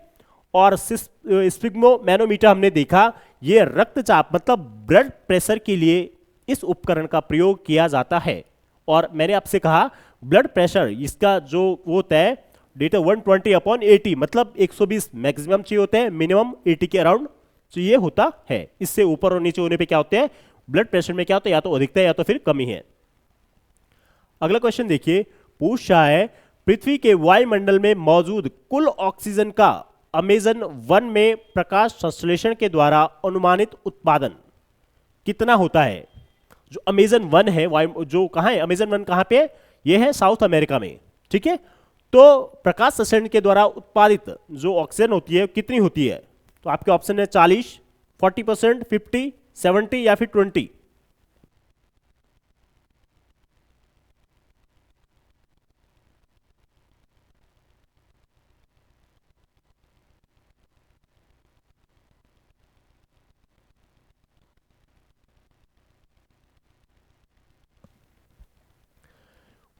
और स्फिग्मोमैनोमीटर हमने देखा, ये रक्तचाप मतलब ब्लड प्रेशर के लिए इस उपकरण का प्रयोग किया जाता है। और मैंने आपसे कहा ब्लड प्रेशर इसका जो वो होता है डेटा 120/80, मतलब 120 मैक्सिमम चाहिए होते हैं, मिनिमम 80 के अराउंड चाहिए होता है। इससे ऊपर और नीचे होने पे क्या होते हैं? ब्लड प्रेशर में क्या होता है? या तो अधिकता है या तो फिर कमी है। अगला क्वेश्चन देखिए, पूछ रहा है पृथ्वी के वायुमंडल में मौजूद कुल ऑक्सीजन का अमेजन 1 में प्रकाश संश्लेषण के द्वारा अनुमानित उत्पादन कितना होता है? जो अमेजन 1 है, वायु जो कहां है? अमेजन 1 कहां पे है? यह है साउथ अमेरिका में, ठीक है। तो प्रकाश संश्लेषण के द्वारा उत्पादित जो ऑक्सीजन होती है कितनी होती है? तो आपके ऑप्शन है 40, 40%, 50, 70 या फिर 20।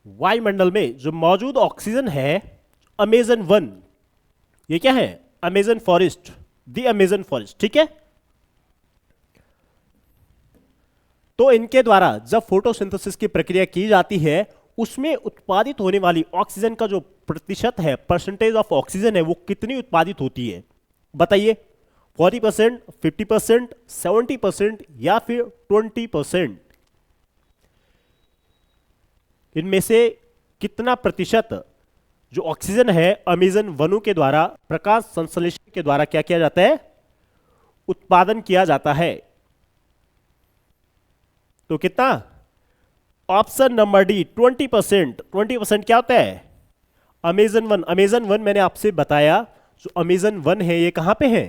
वायुमंडल में जो मौजूद ऑक्सीजन है अमेजन 1, ये क्या है? Amazon forest, the Amazon forest, ठीक है। तो इनके द्वारा जब फोटोसिंथेसिस की प्रक्रिया की जाती है उसमें उत्पादित होने वाली ऑक्सीजन का जो प्रतिशत है, परसेंटेज ऑफ ऑक्सीजन है, वो कितनी उत्पादित होती है? बताइए। 40%, 50%, 70% या फिर 20%? इनमें से कितना प्रतिशत जो ऑक्सीजन है अमेजन वनों के द्वारा प्रकाश संश्लेषण के द्वारा क्या किया जाता है? उत्पादन किया जाता है। तो कितना? Option number D 20%। 20% क्या होता है? अमेजन 1, अमेजन 1 मैंने आपसे बताया, जो अमेजन 1 है ये कहां पे है?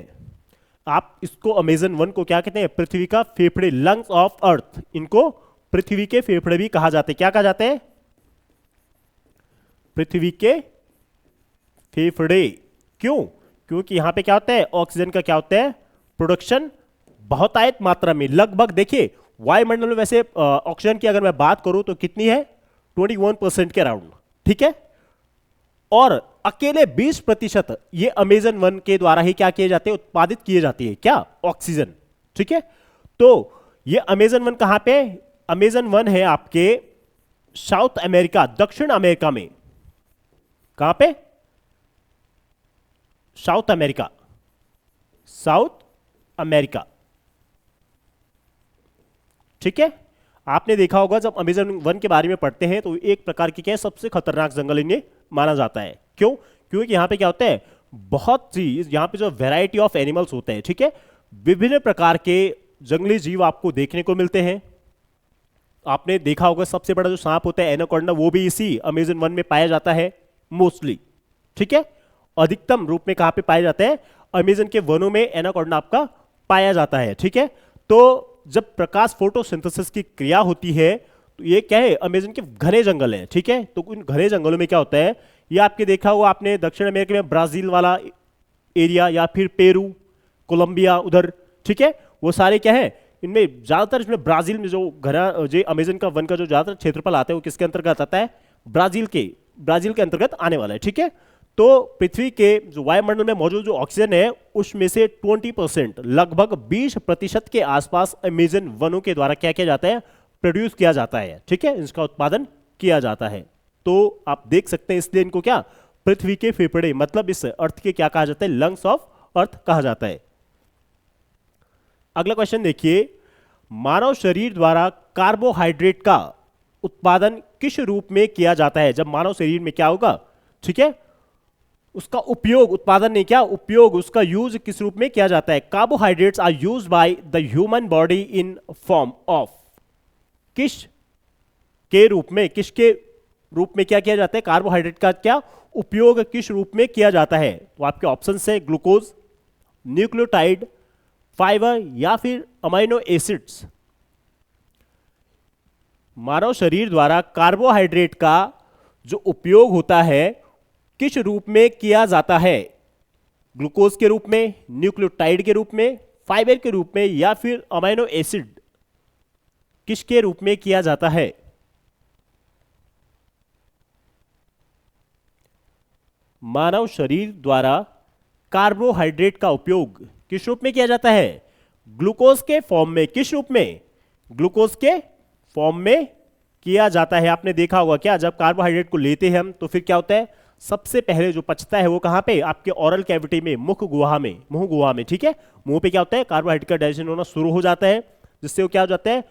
आप इसको अमेजन 1 को क्या कहते हैं? पृथ्वी का फेफड़े, लंग्स ऑफ अर्थ। इनको पृथ्वी के फेफड़े भी कहा जाते हैं। क्या कहा जाते हैं? पृथ्वी के फेफड़े। क्यों? क्योंकि यहां पे क्या होता है? ऑक्सीजन का क्या होता है? प्रोडक्शन बहुतायत मात्रा में। लगभग देखिए वायुमंडल में वैसे ऑक्सीजन की अगर मैं बात करूं तो कितनी है? 21% के अराउंड, ठीक है। और अकेले 20% ये अमेजन 1 के द्वारा ही क्या किए जाते हैं? उत्पादित किए जाती है। क्या? ऑक्सीजन, ठीक है। तो ये अमेजन 1 कहां पे? अमेजन 1 है आपके साउथ अमेरिका, दक्षिण अमेरिका में। कहां पे? साउथ अमेरिका, साउथ अमेरिका, ठीक है। आपने देखा होगा जब अमेजन 1 के बारे में पढ़ते हैं तो एक प्रकार की क्या है? सबसे खतरनाक जंगल इन्हें माना जाता है। क्यों? क्योंकि यहां पे क्या होता है? बहुत सी यहां पे जो वैरायटी ऑफ एनिमल्स होते हैं, ठीक है, विभिन्न प्रकार के जंगली जीव आपको देखने को मिलते हैं। आपने देखा होगा सबसे बड़ा जो सांप होता है एनाकोंडा, वो भी इसी अमेजन 1 में पाया जाता है मोस्टली, ठीक है। अधिकतम रूप में कहां पे पाया जाता है? अमेजन के वनों में एनाकोंडा आपका पाया जाता है, ठीक है। तो जब प्रकाश फोटोसिंथेसिस की क्रिया होती है तो ये क्या है? अमेजन के घने जंगल हैं, ठीक है। तो इन घने जंगलों में क्या होता है? ये आपके देखा होगा आपने दक्षिण अमेरिका में ब्राजील वाला एरिया या फिर पेरू, कोलंबिया उधर, ठीक है, वो सारे क्या है? इनमें ज्यादातर इसमें ब्राजील में जो घना जो अमेजन का वन का जो ज्यादातर क्षेत्रफल आता है वो किसके अंतर्गत आता है? ब्राजील के अंतर्गत आने वाला है, ठीक है। तो पृथ्वी के जो वायुमंडल में मौजूद जो ऑक्सीजन है उसमें से 20% लगभग 20% के आसपास अमेजन वनों के द्वारा क्या किया जाता है, प्रोड्यूस किया जाता है, ठीक है, इसका उत्पादन किया जाता है। तो आप देख सकते हैं इसलिए इनको क्या, पृथ्वी के फेफड़े, मतलब इस अर्थ के क्या कहा जाता है, लंग्स ऑफ अर्थ कहा जाता है। अगला क्वेश्चन देखिए, मानव शरीर द्वारा कार्बोहाइड्रेट का उत्पादन किस रूप में किया जाता है? जब मानव शरीर में क्या होगा, ठीक है, उसका उपयोग, उत्पादन नहीं, क्या उपयोग, उसका यूज किस रूप में किया जाता है? Carbohydrates are used by the human body in form of, किस के रूप में, किसके रूप में क्या किया जाता है, कार्बोहाइड्रेट का क्या उपयोग किस रूप में किया जाता है? तो आपके ऑप्शन है ग्लूकोज, न्यूक्लियोटाइड, फाइबर या फिर अमाइनो एसिड्स। मानव शरीर द्वारा कार्बोहाइड्रेट का जो उपयोग होता है किस रूप में किया जाता है? ग्लूकोज के रूप में, न्यूक्लियोटाइड के रूप में, फाइबर के रूप में या फिर अमाइनो एसिड, किसके रूप में किया जाता है? मानव शरीर द्वारा कार्बोहाइड्रेट का उपयोग किस रूप में किया जाता है? ग्लूकोज के फॉर्म में। किस रूप में? ग्लूकोज के फॉर्म में किया जाता है। आपने देखा होगा क्या, जब कार्बोहाइड्रेट को लेते हैं हम तो फिर क्या होता है, सबसे पहले जो पचता है वो कहां पे, आपके ओरल कैविटी में, मुख गुहा में, मुंह गुहा में, ठीक है, मुंह पे क्या होता है, कार्बोहाइड्रेट का डाइजेशन होना शुरू हो जाता है, जिससे वो क्या हो जाता है,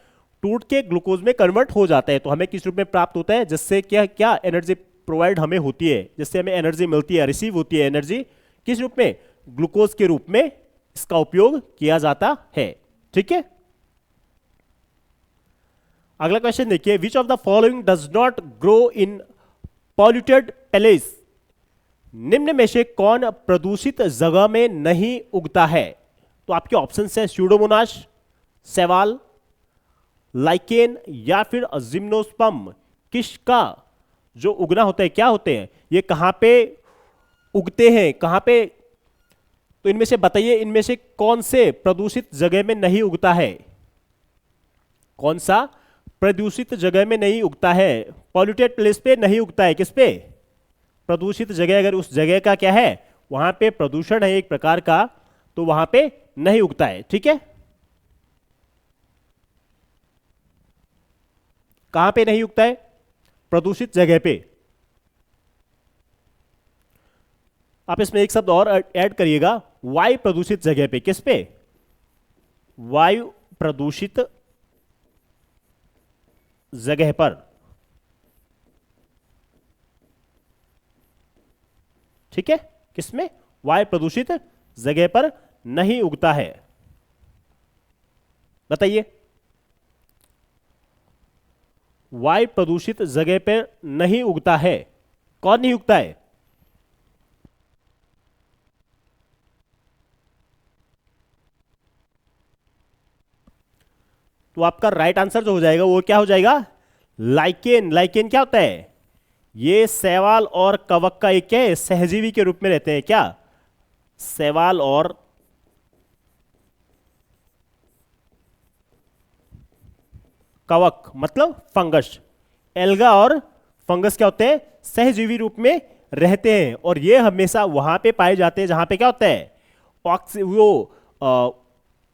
टूट के ग्लूकोज में कन्वर्ट हो जाता है। तो हमें किस रूप में प्राप्त होता है, जिससे क्या क्या एनर्जी प्रोवाइड हमें होती है, जिससे हमें एनर्जी मिलती है, रिसीव होती है एनर्जी, किस रूप में, ग्लूकोज के रूप में इसका उपयोग किया जाता है, ठीक है। अगला क्वेश्चन देखिए, विच of the following does not grow in polluted place? निम्न में से कौन प्रदूषित जगह में नहीं उगता है? तो आपके ऑप्शन है स्यूडोमोनास, सेवाल, लाइकेन या फिर जिम्नोस्पर्म। किसका जो उगना होता है, क्या होते हैं ये, कहां पे उगते हैं, कहां पे? तो इनमें से बताइए, इनमें से कौन से प्रदूषित जगह में नहीं उगता है? कौन सा प्रदूषित जगह में नहीं उगता है? पॉल्यूटेड प्लेस पे नहीं उगता है, किस पे? प्रदूषित जगह, अगर उस जगह का क्या है, वहां पे प्रदूषण है एक प्रकार का, तो वहां पे नहीं उगता है, ठीक है। कहां पे नहीं उगता है? प्रदूषित जगह पे। आप इसमें एक शब्द और ऐड करिएगा, वायु प्रदूषित जगह पे। किस पे? वायु प्रदूषित जगह पर, ठीक है, किसमें? वायु प्रदूषित जगह पर नहीं उगता है। बताइए, वायु प्रदूषित जगह पर नहीं उगता है, कौन नहीं उगता है? तो आपका राइट आंसर जो हो जाएगा वो क्या हो जाएगा? लाइकेन। लाइकेन क्या होता है? ये शैवाल और कवक का एक क्या है, सहजीवी के रूप में रहते हैं। क्या? शैवाल और कवक मतलब फंगस। एल्गा और फंगस क्या होते हैं? सहजीवी रूप में रहते हैं, और ये हमेशा वहां पे पाए जाते हैं जहां पे क्या होता है,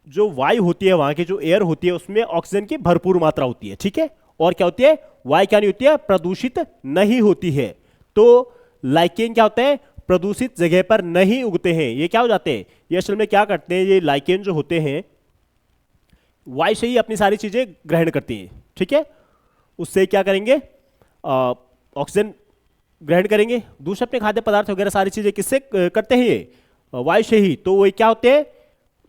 जो वायु होती है, वहां की जो एयर होती है उसमें ऑक्सीजन की भरपूर मात्रा होती है, ठीक है। और क्या होती है? वायु क्या नहीं होती है, प्रदूषित नहीं होती है। तो लाइकेन क्या होता है? प्रदूषित जगह पर नहीं उगते हैं। ये क्या हो जाते हैं, ये असल में क्या करते हैं, ये लाइकेन जो होते हैं वायु से ही अपनी सारी चीजें ग्रहण करती हैं, ठीक है। उससे क्या करेंगे, ऑक्सीजन ग्रहण करेंगे, दूसरे अपने खाद्य पदार्थ वगैरह सारी चीजें किससे करते हैं, ये वायु से ही। तो वो क्या होते हैं,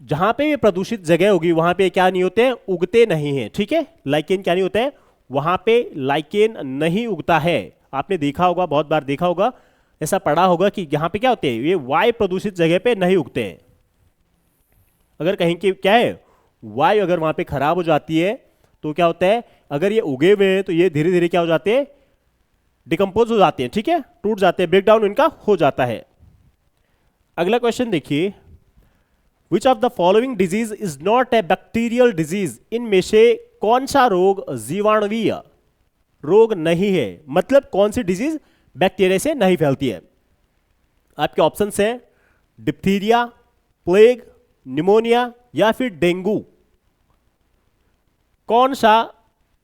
जहां पे भी प्रदूषित जगह होगी वहां पे क्या नहीं होते हैं, उगते नहीं हैं, ठीक है। लाइकेन क्या नहीं होता है, वहां पे लाइकेन नहीं उगता है। आपने देखा होगा, बहुत बार देखा होगा, ऐसा पढ़ा होगा कि यहां पे क्या होते हैं, ये वायु प्रदूषित जगह पे नहीं उगते हैं। अगर कहीं की क्या है, वायु अगर वहां पे खराब हो जाती है तो क्या होता है, अगर ये उगे हुए हैं तो ये धीरे धीरे क्या हो जाते हैं, डिकम्पोज हो जाते हैं, ठीक है, टूट जाते हैं, ब्रेकडाउन इनका हो जाता है। अगला क्वेश्चन देखिए, विच of the following disease is not a bacterial disease? इनमें से कौन सा रोग जीवाणुवीय रोग नहीं है? मतलब कौन सी डिजीज बैक्टीरिया से नहीं फैलती है? आपके ऑप्शन है डिप्थीरिया, प्लेग, निमोनिया या फिर डेंगू। कौन सा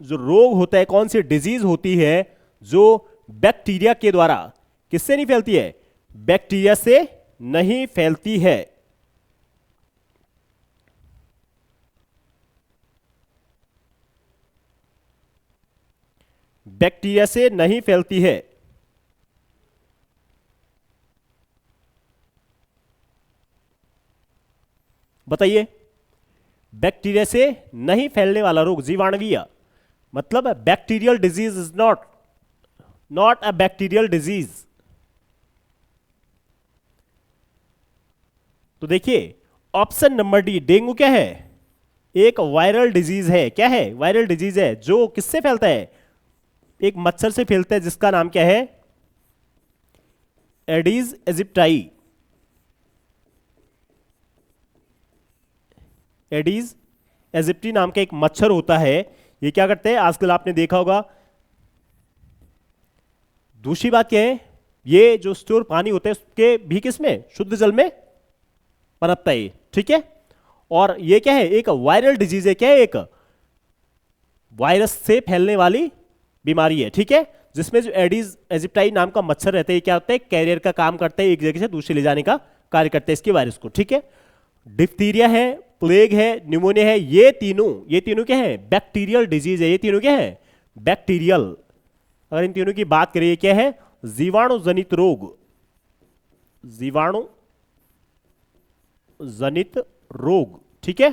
जो रोग होता है, कौन सी डिजीज होती है जो बैक्टीरिया के द्वारा किससे नहीं फैलती है? बैक्टीरिया से नहीं फैलती है। बैक्टीरिया से नहीं फैलती है। बताइए, बैक्टीरिया से नहीं फैलने वाला रोग जीवाणुवीय, मतलब bacterial disease is not a bacterial disease. तो देखिए ऑप्शन नंबर डी, डेंगू क्या है? एक वायरल डिजीज है। क्या है? वायरल डिजीज है जो किससे फैलता है? एक मच्छर से फैलता है जिसका नाम क्या है? Aedes aegypti. एडीज एजिप्टी नाम का एक मच्छर होता है। ये क्या करते हैं? आजकल आपने देखा होगा। दूसरी बात क्या है? ये जो स्टोर पानी होता है उसके भी किसमें? शुद्ध जल में पनपता है। ठीक है। और ये क्या है? एक वायरल डिजीज है। क्या है? एक वायरस से फैलने वाली बीमारी है। ठीक है। जिसमें जो एडीज एजिप्टाई नाम का मच्छर रहता है, क्या होता है? कैरियर का काम करता है, एक जगह से दूसरी ले जाने का कार्य करता है इसके वायरस को। ठीक है। डिप्थीरिया है, प्लेग है, निमोनिया है, ये तीनों क्या है? बैक्टीरियल डिजीज है। ये तीनों क्या है? बैक्टीरियल। अगर इन तीनों की बात करें, क्या है? जीवाणु जनित रोग। जीवाणु जनित रोग। ठीक है।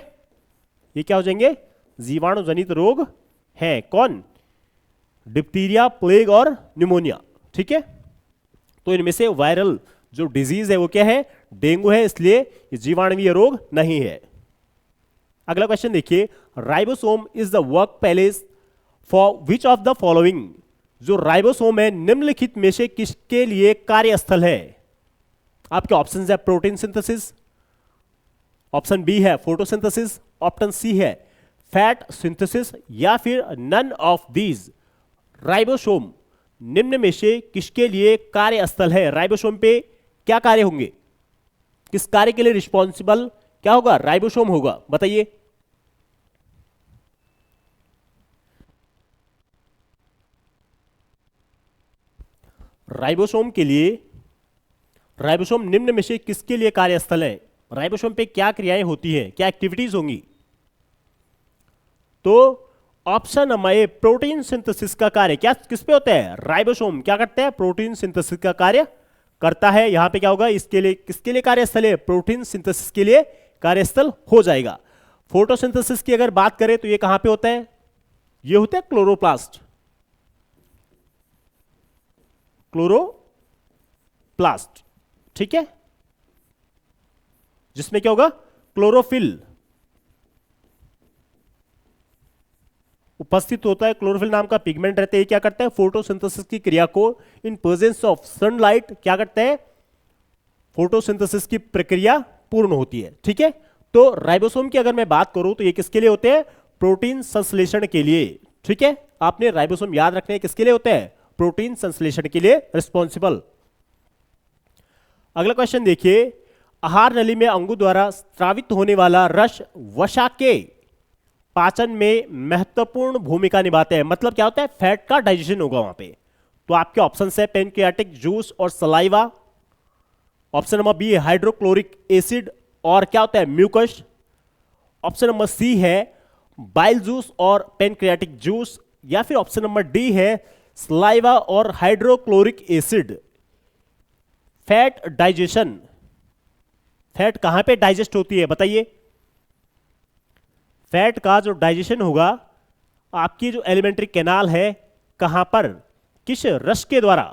ये क्या हो जाएंगे? जीवाणु जनित रोग है। कौन? डिप्थीरिया, प्लेग और निमोनिया। ठीक है। तो इनमें से वायरल जो डिजीज है वो क्या है? डेंगू है, इसलिए ये जीवाणुवीय रोग नहीं है। अगला क्वेश्चन देखिए, ribosome is the work palace for which of the following. जो राइबोसोम है निम्नलिखित में से किसके लिए कार्यस्थल है? आपके ऑप्शन है प्रोटीन सिंथेसिस, ऑप्शन बी है फोटोसिंथेसिस, ऑप्शन सी है फैट सिंथेसिस या फिर नन ऑफ दीज। राइबोसोम निम्न में से किसके लिए कार्यस्थल है? राइबोसोम पे क्या कार्य होंगे? किस कार्य के लिए रिस्पॉन्सिबल क्या होगा? राइबोसोम होगा। बताइए। राइबोसोम के लिए, राइबोसोम निम्न में से किसके लिए कार्यस्थल है? राइबोसोम पे क्या क्रियाएं होती हैं, क्या एक्टिविटीज होंगी? तो option number A, protein synthesis का कार्य क्या किस पे होता है? राइबोसोम क्या करता है? प्रोटीन सिंथेसिस का कार्य करता है। यहां पे क्या होगा? इसके लिए किसके लिए कार्यस्थल है? प्रोटीन सिंथेसिस के लिए कार्यस्थल हो जाएगा। फोटोसिंथेसिस की अगर बात करें तो ये कहां पे होता है? ये होता है क्लोरोप्लास्ट। क्लोरोप्लास्ट। ठीक है। जिसमें क्या होगा? क्लोरोफिल उपस्थित होता है। क्लोरोफिल नाम का पिगमेंट रहता है। ये क्या करता है? फोटोसिंथेसिस की क्रिया को इन प्रेजेंस ऑफ सनलाइट क्या करता है? फोटोसिंथेसिस की प्रक्रिया पूर्ण होती है। ठीक है। तो राइबोसोम की अगर मैं बात करूं तो ये किसके लिए होते हैं? प्रोटीन संश्लेषण के लिए। ठीक है। आपने राइबोसोम याद रखने किसके लिए होते हैं? प्रोटीन संश्लेषण के लिए रिस्पॉन्सिबल। अगला क्वेश्चन देखिए, आहार नली में अंगों द्वारा स्रावित होने वाला रस वसा के पाचन में महत्वपूर्ण भूमिका निभाते हैं। मतलब क्या होता है? फैट का डाइजेशन होगा वहां पे। तो आपके ऑप्शन है पेनक्रियाटिक जूस और सलाइवा, ऑप्शन नंबर बी है हाइड्रोक्लोरिक एसिड और क्या होता है? म्यूकस, ऑप्शन नंबर सी है बाइल जूस और पेनक्रियाटिक जूस, या फिर ऑप्शन नंबर डी है सलाइवा और hydrochloric acid. Fat digestion, fat कहां पे डाइजेस्ट होती है? बताइए। फैट का जो डाइजेशन होगा आपकी जो एलिमेंट्री कैनाल है, कहां पर, किस रस के द्वारा?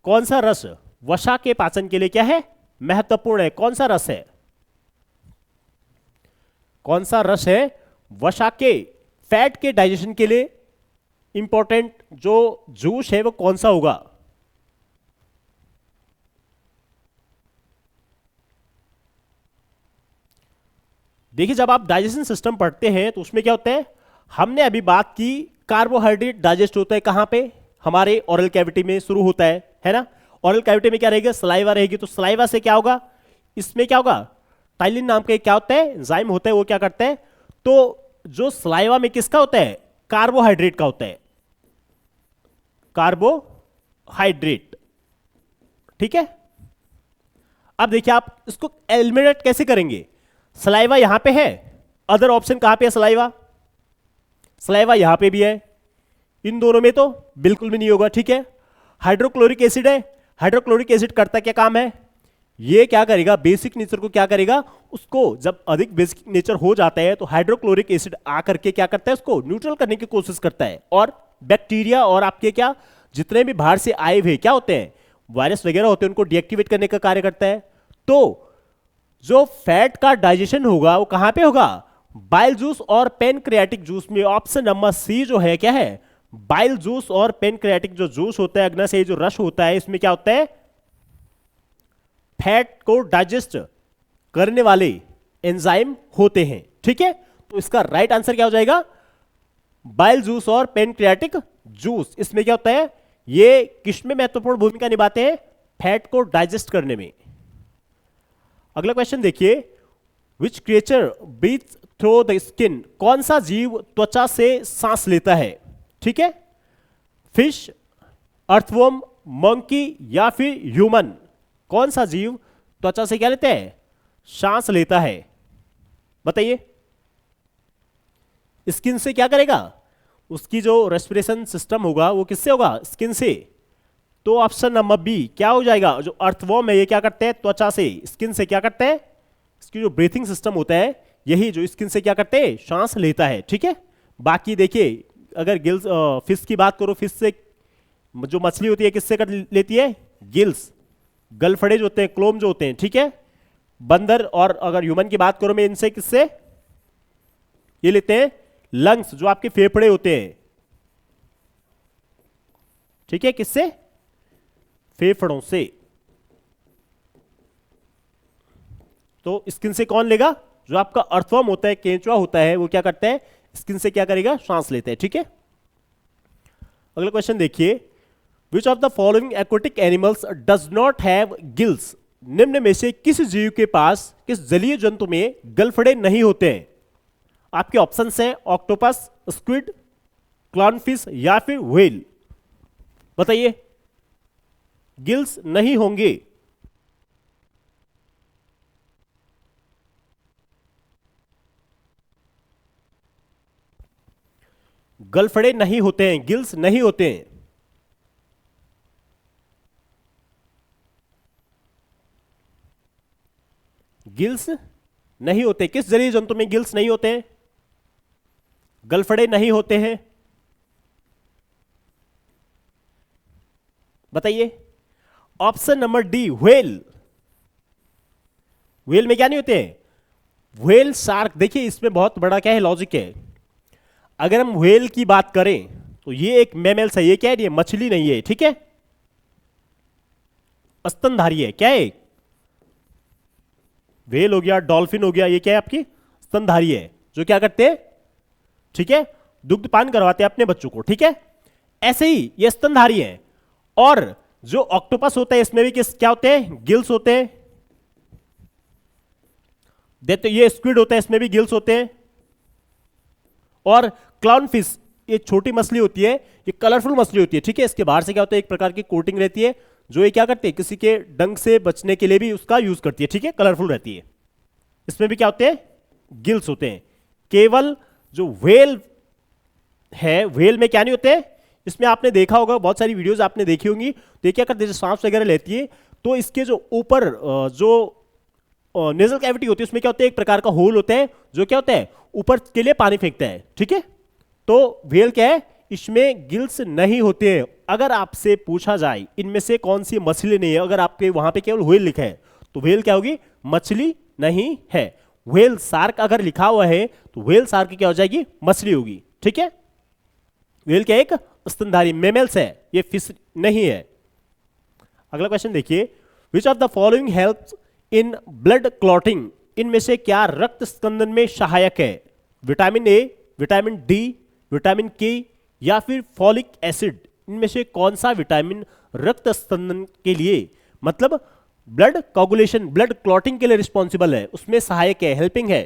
कौन सा रस वसा के पाचन के लिए क्या है? महत्वपूर्ण है। कौन सा रस है? कौन सा रस है वसा के फैट के डाइजेशन के लिए इंपॉर्टेंट जो जूस है वो कौन सा होगा? देखिए, जब आप डाइजेशन सिस्टम पढ़ते हैं तो उसमें क्या होता है? हमने अभी बात की कार्बोहाइड्रेट डाइजेस्ट होता है कहां पे? हमारे ओरल कैविटी में शुरू होता है ना। ऑरल कैविटी में क्या रहेगा, सलाइवा रहेगी, तो सलाइवा से क्या होगा, इसमें क्या होगा, टाइलिन नाम का क्या होता है, एंजाइम होता है, वो क्या करता है, तो जो सलाइवा में किसका होता है, कार्बोहाइड्रेट का होता है, कार्बोहाइड्रेट, ठीक है। अब देखिए आप इसको एलिमिनेट कैसे करेंगे, सलाइवा यहां पे है, अदर ऑप्शन कहां पे है, सलाइवा, सलाइवा यहां पे भी है, इन दोनों में तो बिल्कुल भी नहीं होगा, ठीक है। हाइड्रोक्लोरिक एसिड है, हाइड्रोक्लोरिक एसिड करता क्या काम है, ये क्या करेगा, बेसिक नेचर को क्या करेगा, उसको जब अधिक बेसिक नेचर हो जाता है तो हाइड्रोक्लोरिक एसिड आकर के क्या करता है, उसको न्यूट्रल करने की कोशिश करता है, और बैक्टीरिया और आपके क्या जितने भी बाहर से आए हुए क्या होते हैं, वायरस वगैरह होते हैं, उनको डीएक्टिवेट करने का कार्य करता है। तो जो फैट का डाइजेशन होगा वो कहां पे होगा, बाइल जूस और पेनक्रियाटिक जूस में। ऑप्शन नंबर सी जो है क्या है, बाइल जूस और पेनक्रियाटिक जो जूस होता है, अग्नाशयी जो रस होता है, इसमें क्या होता है, फैट को डाइजेस्ट करने वाले एंजाइम होते हैं, ठीक है। तो इसका राइट आंसर क्या हो जाएगा, बाइल जूस और पेनक्रियाटिक जूस। इसमें क्या होता है, ये किसमें महत्वपूर्ण भूमिका निभाते हैं, फैट को डाइजेस्ट करने में। अगला क्वेश्चन देखिए, which creature breathes through the skin, कौन सा जीव त्वचा से सांस लेता है, ठीक है, फिश, अर्थवर्म, मंकी या फिर ह्यूमन, कौन सा जीव त्वचा से क्या लेते हैं, सांस लेता है, बताइए। स्किन से क्या करेगा, उसकी जो रेस्पिरेशन सिस्टम होगा वो किससे होगा, स्किन से। तो ऑप्शन नंबर बी क्या हो जाएगा, जो अर्थवर्म है ये क्या करते हैं, त्वचा से, स्किन से क्या करते हैं, इसकी जो ब्रीथिंग सिस्टम होता है यही जो स्किन से क्या करते हैं, सांस लेता है, ठीक है। बाकी देखिए अगर गिल्स फिश की बात करो, फिश से जो मछली होती है किससे कर लेती है, गिल्स, गलफड़े जो होते हैं, क्लोम जो होते हैं, ठीक है। बंदर, और अगर ह्यूमन की बात करो मैं, इनसे किससे ये लेते हैं, लंग्स, जो आपके फेफड़े होते हैं, ठीक है, किससे, फेफड़ों से। तो स्किन से कौन लेगा, जो आपका अर्थवर्म होता है, केंचुआ होता है, वो क्या करता है, स्किन से क्या करेगा, सांस लेता है, ठीक है। अगला क्वेश्चन देखिए, विच of the following aquatic animals does not have gills, निम्न में से किस जीव के पास, किस जलीय जंतु में गलफड़े नहीं होते हैं। आपके ऑप्शंस हैं ऑक्टोपस, स्क्विड, क्लाउनफिश या फिर व्हेल, बताइए। गिल्स नहीं होंगे, गलफड़े नहीं होते हैं, गिल्स नहीं होते हैं। गिल्स नहीं होते, किस जलीय जंतु में गिल्स नहीं होते हैं, गलफड़े नहीं होते हैं, बताइए। Option number D whale, whale में क्या नहीं होते हैं, व्हेल, शार्क। देखिए इसमें बहुत बड़ा क्या है, लॉजिक है। अगर हम व्हेल की बात करें तो ये एक मैमल्स है, ये क्या है, ये मछली नहीं है, ठीक है, स्तनधारी है, क्या है, व्हेल हो गया, डॉल्फिन हो गया, ये क्या है, आपकी स्तनधारी है, जो क्या करते हैं, ठीक है, दुग्धपान करवाते हैं अपने बच्चों को, ठीक है। ऐसे ही ये स्तनधारी है। और जो ऑक्टोपस होता है इसमें भी किस क्या होते हैं, गिल्स होते हैं। देखते ये स्क्विड होता है, इसमें भी गिल्स होते हैं। और क्लाउनफिश ये छोटी मछली होती है, ये कलरफुल मछली होती है, ठीक है। इसके बाहर से क्या होता है, एक प्रकार की कोटिंग रहती है, जो ये क्या करते हैं, किसी के डंक से बचने के लिए भी उसका यूज करती है, ठीक है, कलरफुल रहती है। इसमें भी क्या होते हैं, गिल्स होते हैं। केवल जो व्हेल है, व्हेल में क्या नहीं होते हैं, इसमें आपने देखा होगा, बहुत सारी वीडियोस आपने देखी होंगी, तो ये क्या करते हैं, सांस वगैरह लेती है तो इसके जो ऊपर जो नेजल कैविटी होती है उसमें क्या होता है, एक प्रकार का होल होता है, जो क्या होता है, ऊपर के लिए पानी फेंकता है, ठीक है। तो व्हेल क्या है, इसमें गिल्स नहीं होते हैं। अगर आपसे पूछा जाए इनमें से कौन सी मछली नहीं है, अगर आपके वहां पे केवल व्हेल लिखा है तो व्हेल क्या होगी, मछली नहीं है। व्हेल शार्क अगर लिखा हुआ है तो व्हेल शार्क क्या हो जाएगी, मछली होगी, ठीक है। व्हेल क्या एक स्तनधारी मेमल्स है, ये फिश नहीं है। अगला क्वेश्चन देखिए, विच of the following helps in blood clotting, इनमें से क्या रक्त स्कंदन में सहायक है। Vitamin A, vitamin D, vitamin के या फिर फॉलिक एसिड, इनमें से कौन सा विटामिन रक्त स्पंदन के लिए, मतलब ब्लड कोगुलेशन, ब्लड क्लॉटिंग के लिए रिस्पॉन्सिबल है, उसमें सहायक है, हेल्पिंग है?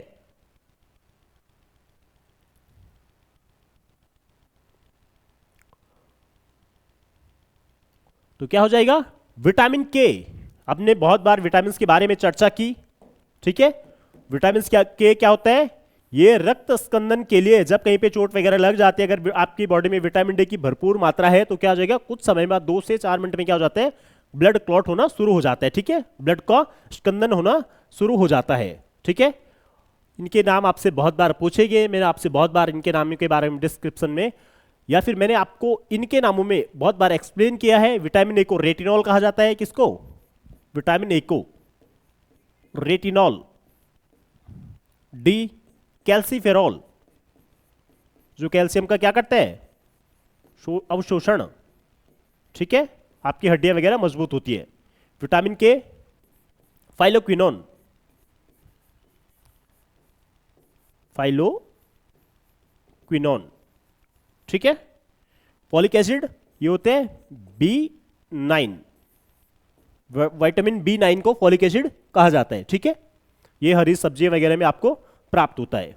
तो क्या हो जाएगा? विटामिन के। आपने बहुत बार विटामिन के बारे में चर्चा की, ठीक है। विटामिन के क्या होता है? ये रक्त स्कंदन के लिए, जब कहीं पे चोट वगैरह लग जाती है, अगर आपकी बॉडी में विटामिन डी की भरपूर मात्रा है तो क्या हो जाएगा, कुछ समय बाद 2 से 4 मिनट में क्या हो जाता है, ब्लड क्लॉट होना शुरू हो जाता है, ठीक है, ब्लड का स्कंदन होना शुरू हो जाता है, ठीक है। इनके नाम आपसे बहुत बार पूछे गए, मैंने आपसे बहुत बार इनके नामों के बारे में डिस्क्रिप्शन में या फिर मैंने आपको इनके नामों में बहुत बार एक्सप्लेन किया है। विटामिन ए को रेटिनॉल कहा जाता है, किसको? विटामिन ए को रेटिनॉल। डी कैल्सीफेरॉल, जो कैल्शियम का क्या करता है, अवशोषण, ठीक है, आपकी हड्डियां वगैरह मजबूत होती है। विटामिन के फाइलोक्विनोन, फाइलोक्विनोन, ठीक है। फॉलिक एसिड, ये होते हैं B9, विटामिन B9 को फॉलिक एसिड कहा जाता है, ठीक है। ये हरी सब्जियां वगैरह में आपको प्राप्त होता है।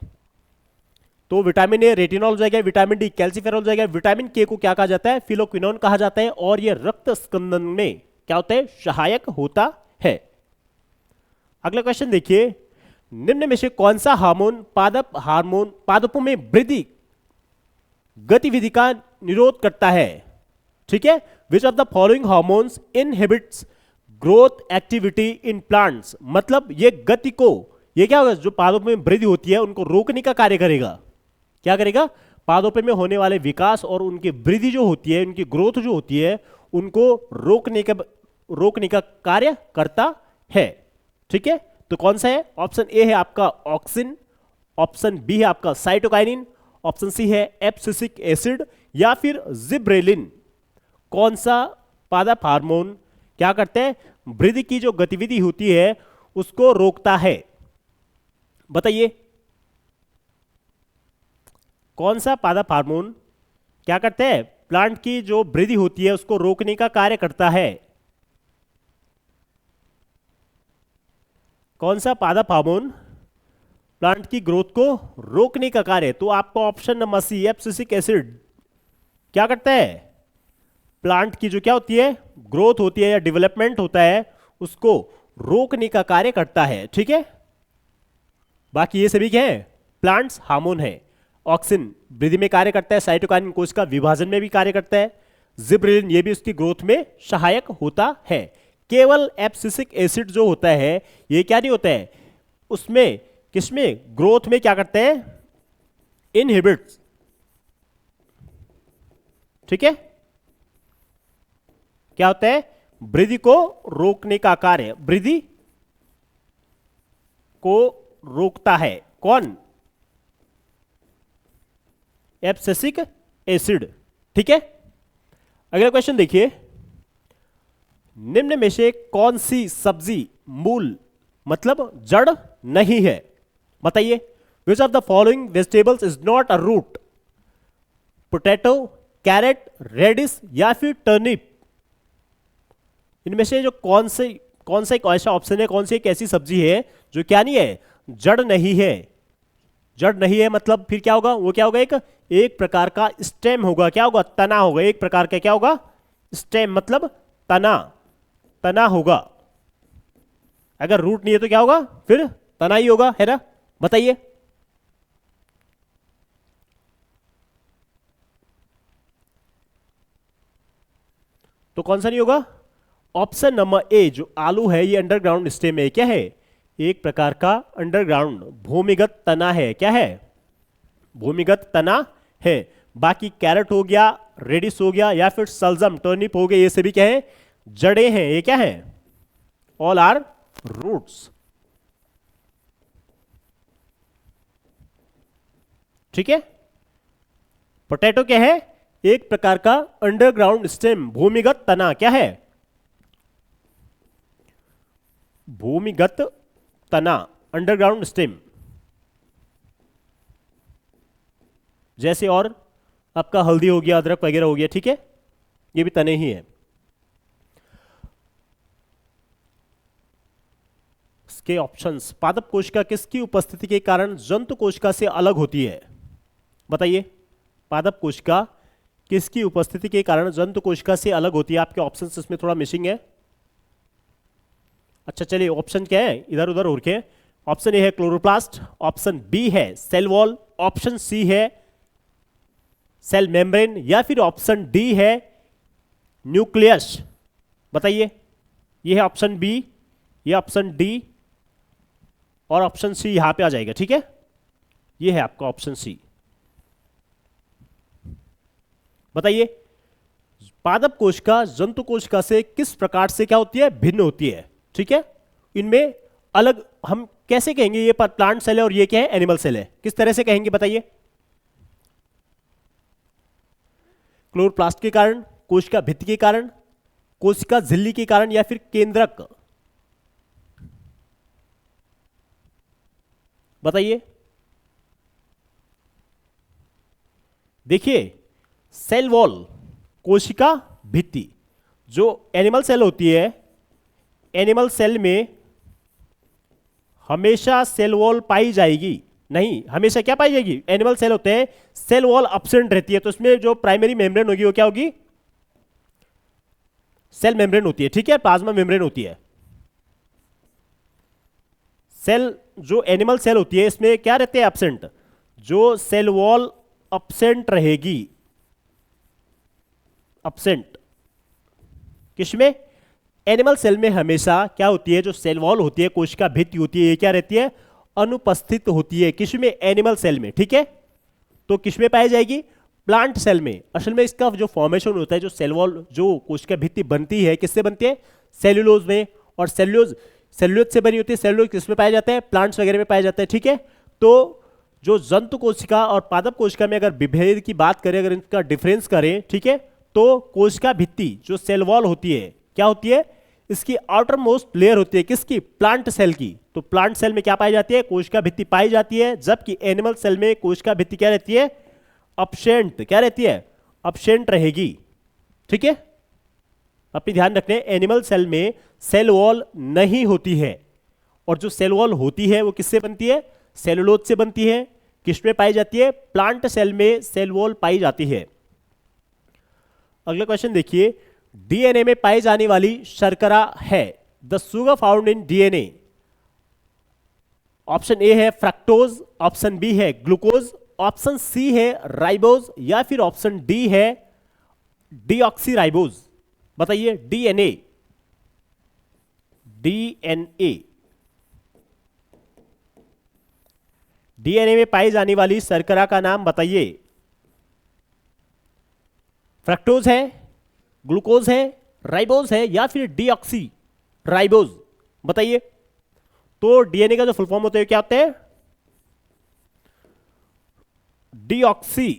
तो विटामिन ए रेटिनॉल हो जाएगा, विटामिन डी कैल्सीफेरॉल हो जाएगा, विटामिन के को क्या कहा जाता है, फिलोक्विनोन कहा जाता है, और ये रक्त स्कंदन में क्या होता है, सहायक होता है। अगला क्वेश्चन देखिए, निम्न में से कौन सा हार्मोन पादपों में वृद्धि गतिविधि का निरोध करता है, ठीक है। Which of the following hormones inhibits growth activity in plants, मतलब ये गति को, ये क्या होगा, जो पादपों में वृद्धि होती है उनको रोकने का कार्य करेगा। क्या करेगा? पादपों में होने वाले विकास और उनकी वृद्धि जो होती है, उनकी ग्रोथ जो होती है, उनको रोकने का कार्य करता है, ठीक है। तो कौन सा है? ऑप्शन ए है आपका ऑक्सिन, ऑप्शन बी है आपका साइटोकाइनिन, ऑप्शन सी है एब्सिसिक एसिड, या फिर जिब्रेलिन। कौन सा पादप हार्मोन क्या करते हैं, वृद्धि की जो गतिविधि होती है उसको रोकता है? बताइए, कौन सा पादप हार्मोन क्या करते हैं, प्लांट की जो वृद्धि होती है उसको रोकने का कार्य करता है? कौन सा पादप हार्मोन प्लांट की ग्रोथ को रोकने का कार्य? तो आपको option number C abscisic acid क्या करता है, प्लांट की जो क्या होती है, ग्रोथ होती है या डेवलपमेंट होता है, उसको रोकने का कार्य करता है, ठीक है। बाकी ये सभी क्या है, प्लांट्स हार्मोन है। ऑक्सिन वृद्धि में कार्य करता है, साइटोकाइनिन कोशिका विभाजन में भी कार्य करता है, जिब्रेलिन ये भी उसकी ग्रोथ में सहायक होता है। केवल एब्सिसिक एसिड जो होता है ये क्या नहीं होता है, उसमें किसमें, ग्रोथ में क्या करते हैं, इनहिबिट्स, ठीक है। क्या होता है, वृद्धि को रोकने का कार्य, वृद्धि को रोकता है कौन, एब्सिसिक एसिड, ठीक है। अगला क्वेश्चन देखिए, निम्न में से कौन सी सब्जी मूल मतलब जड़ नहीं है? बताइए, which of the following vegetables is not a root? Potato, carrot, radish या फिर टर्निप। इनमें से जो कौन सा एक ऐसा ऑप्शन है, कौन सी एक ऐसी सब्जी है जो क्या नहीं है, जड़ नहीं है? जड़ नहीं है मतलब फिर क्या होगा, वो क्या होगा, एक प्रकार का स्टेम होगा, क्या होगा, तना होगा, एक प्रकार का क्या होगा, स्टेम मतलब तना होगा। अगर रूट नहीं है तो क्या होगा, फिर तना ही होगा, है ना। बताइए, तो कौन सा नहीं होगा? ऑप्शन नंबर ए जो आलू है ये अंडरग्राउंड स्टेम है, क्या है, एक प्रकार का अंडरग्राउंड भूमिगत तना है, क्या है, भूमिगत तना है। बाकी कैरेट हो गया, रेडिश हो गया या फिर सलजम टर्निप हो गया, ये सभी क्या है, जड़ें हैं, ये क्या है, ऑल आर रूट्स, ठीक है। पोटैटो क्या है, एक प्रकार का अंडरग्राउंड स्टेम, भूमिगत तना, क्या है, भूमिगत तना, अंडरग्राउंड स्टेम। जैसे और आपका हल्दी हो गया, अदरक वगैरह हो गया, ठीक है। ये भी तने ही है। इसके ऑप्शंस, पादप कोशिका किसकी उपस्थिति के कारण जंतु कोशिका से अलग होती है? बताइए, पादप कोशिका किसकी उपस्थिति के कारण जंतु कोशिका से अलग होती है? आपके ऑप्शंस इसमें थोड़ा मिसिंग है। अच्छा चलिए, ऑप्शन क्या है, इधर उधर हो के। ऑप्शन ए है क्लोरोप्लास्ट, ऑप्शन बी है सेल वॉल, ऑप्शन सी है सेल मेम्ब्रेन, या फिर ऑप्शन डी है न्यूक्लियस। बताइए, ये है ऑप्शन बी, ये ऑप्शन डी और ऑप्शन सी यहां पे आ जाएगा। ठीक है, ये है आपका ऑप्शन सी। बताइए, पादप कोशिका जंतु कोशिका से किस प्रकार से क्या होती है? भिन्न होती है। ठीक है, इनमें अलग हम कैसे कहेंगे? ये प्लांट सेल है और ये क्या है? एनिमल सेल है। किस तरह से कहेंगे बताइए? क्लोरोप्लास्ट के कारण, कोशिका भित्ति के कारण, कोशिका झिल्ली के कारण, या फिर केंद्रक? बताइए। देखिए, सेल वॉल, कोशिका भित्ति, जो एनिमल सेल होती है, एनिमल सेल में हमेशा सेल वॉल पाई जाएगी। नहीं, हमेशा क्या पाई जाएगी? एनिमल सेल होते हैं, सेल वॉल एब्सेंट रहती है, तो इसमें जो प्राइमरी मेम्ब्रेन होगी वो क्या होगी? सेल मेम्ब्रेन होती है। ठीक है, प्लाज्मा मेम्ब्रेन होती है। सेल, जो एनिमल सेल होती है, इसमें क्या रहते हैं? एब्सेंट। जो सेल वॉल एब्सेंट रहेगी, एब्सेंट किसमें? एनिमल सेल में हमेशा क्या होती है? जो सेल वॉल होती है, कोशिका भित्ति होती है, ये क्या रहती है? अनुपस्थित होती है। किसमें? एनिमल सेल में। ठीक है, तो किसमें पाई जाएगी? प्लांट सेल में। असल में इसका जो फॉर्मेशन होता है, जो सेल वॉल, जो कोशिका भित्ति बनती है, किससे बनती है? सेल्यूलोज में। और सेल्यूलोज से बनी होती है। सेल्यूलोज किसमें पाया जाता है? प्लांट्स वगैरह में पाया जाता है। ठीक है, तो जो जंतु कोशिका और पादप कोशिका में अगर विभेद की बात करें, अगर इनका डिफरेंस करें, ठीक है, तो कोशिका भित्ति जो सेल वॉल होती है, क्या होती है? इसकी आउटर मोस्ट लेयर होती है। किसकी? प्लांट सेल की। तो प्लांट सेल में क्या पाई जाती है? कोशिका भित्ति पाई जाती है, जबकि एनिमल सेल में कोशिका भित्ति क्या रहती है? एब्सेंट। क्या रहती है? एब्सेंट रहेगी। ठीक है, अपनी ध्यान रखने, एनिमल सेल में सेल वॉल नहीं होती है, और जो सेल वॉल होती है वो किससे बनती है? सेलुलोज से बनती है। किसमें पाई जाती है? प्लांट सेल में सेल वॉल पाई जाती है। अगला क्वेश्चन देखिए, डीएनए में पाई जाने वाली शर्करा है। The sugar found in DNA. Option A है फ्रक्टोज, ऑप्शन बी है ग्लूकोज, ऑप्शन सी है राइबोज, या फिर ऑप्शन डी है डीऑक्सीराइबोज। बताइए, डीएनए, डीएनए, डीएनए में पाई जाने वाली शर्करा का नाम बताइए। फ्रक्टोज है, ग्लूकोज है, राइबोज है, या फिर डीऑक्सी राइबोज? बताइए। तो डीएनए का जो फुल फॉर्म होता है क्या होता है? Deoxy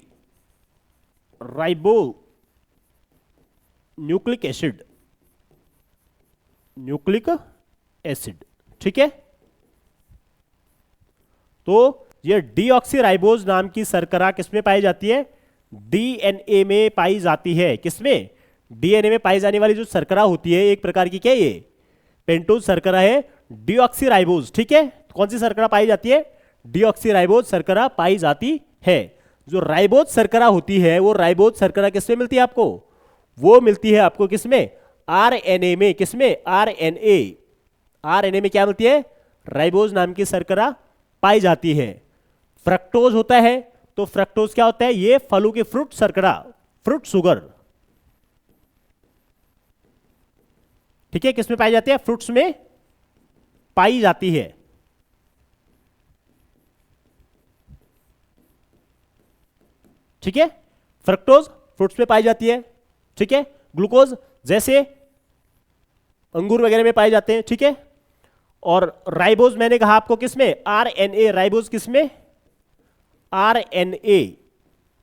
ribo nucleic acid, nucleic acid. ठीक है, तो ये डीऑक्सीराइबोज नाम की शर्करा किसमें पाई जाती है? डीएनए में पाई जाती है। किसमें? डीएनए में पाई जाने वाली जो शर्करा होती है, एक प्रकार की क्या है? ये पेंटोज शर्करा है, डीऑक्सीराइबोज। ठीक है, कौन सी शर्करा पाई जाती है? डीऑक्सीराइबोज शर्करा पाई जाती है। जो राइबोज शर्करा होती है, वो राइबोज शर्करा किसमें मिलती है आपको? वो मिलती है आपको किसमें? आरएनए में। किसमें? आरएनए। आरएनए में क्या मिलती है? राइबोज नाम की शर्करा पाई जाती है। फ्रक्टोज होता है, तो फ्रक्टोज क्या होता है? ये फलों के फ्रूट शर्करा, फ्रूट शुगर। ठीक है, किसमें पाई जाती है? फ्रूट्स में पाई जाती है। ठीक है, फ्रक्टोज फ्रूट्स में पाई जाती है। ठीक है, ग्लूकोज जैसे अंगूर वगैरह में पाए जाते हैं। ठीक है, और राइबोज मैंने कहा आपको किसमें? आरएनए। राइबोज किसमें? आरएनए,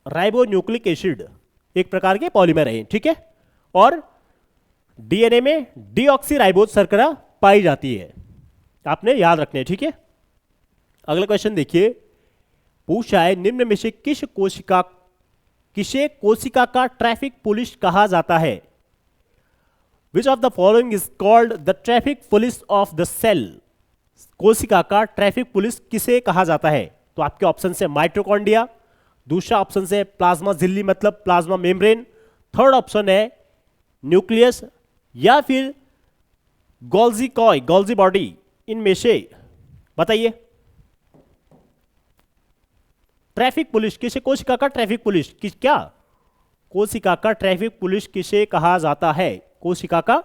राइबो न्यूक्लिक एसिड, एक प्रकार के पॉलीमर है। ठीक है, और डीएनए में डीऑक्सीराइबोज शर्करा पाई जाती है। आपने याद रखने हैं। ठीक है, अगला क्वेश्चन देखिए, पूछा है निम्न में से किस कोशिका किसे कोशिका का ट्रैफिक पुलिस कहा जाता है? Which of the following is called the traffic police of the cell? कोशिका का ट्रैफिक पुलिस किसे कहा जाता है? तो आपके ऑप्शन से माइटोकॉन्ड्रिया, दूसरा ऑप्शन से प्लाज्मा झिल्ली मतलब प्लाज्मा मेम्ब्रेन, थर्ड ऑप्शन है न्यूक्लियस, या फिर गोल्जी कॉय, गोल्जी बॉडी। इनमें से बताइए। ट्रैफिक पुलिस किसे, कोशिका का ट्रैफिक पुलिस किस, क्या कोशिका का ट्रैफिक पुलिस किसे कहा जाता है? कोशिका का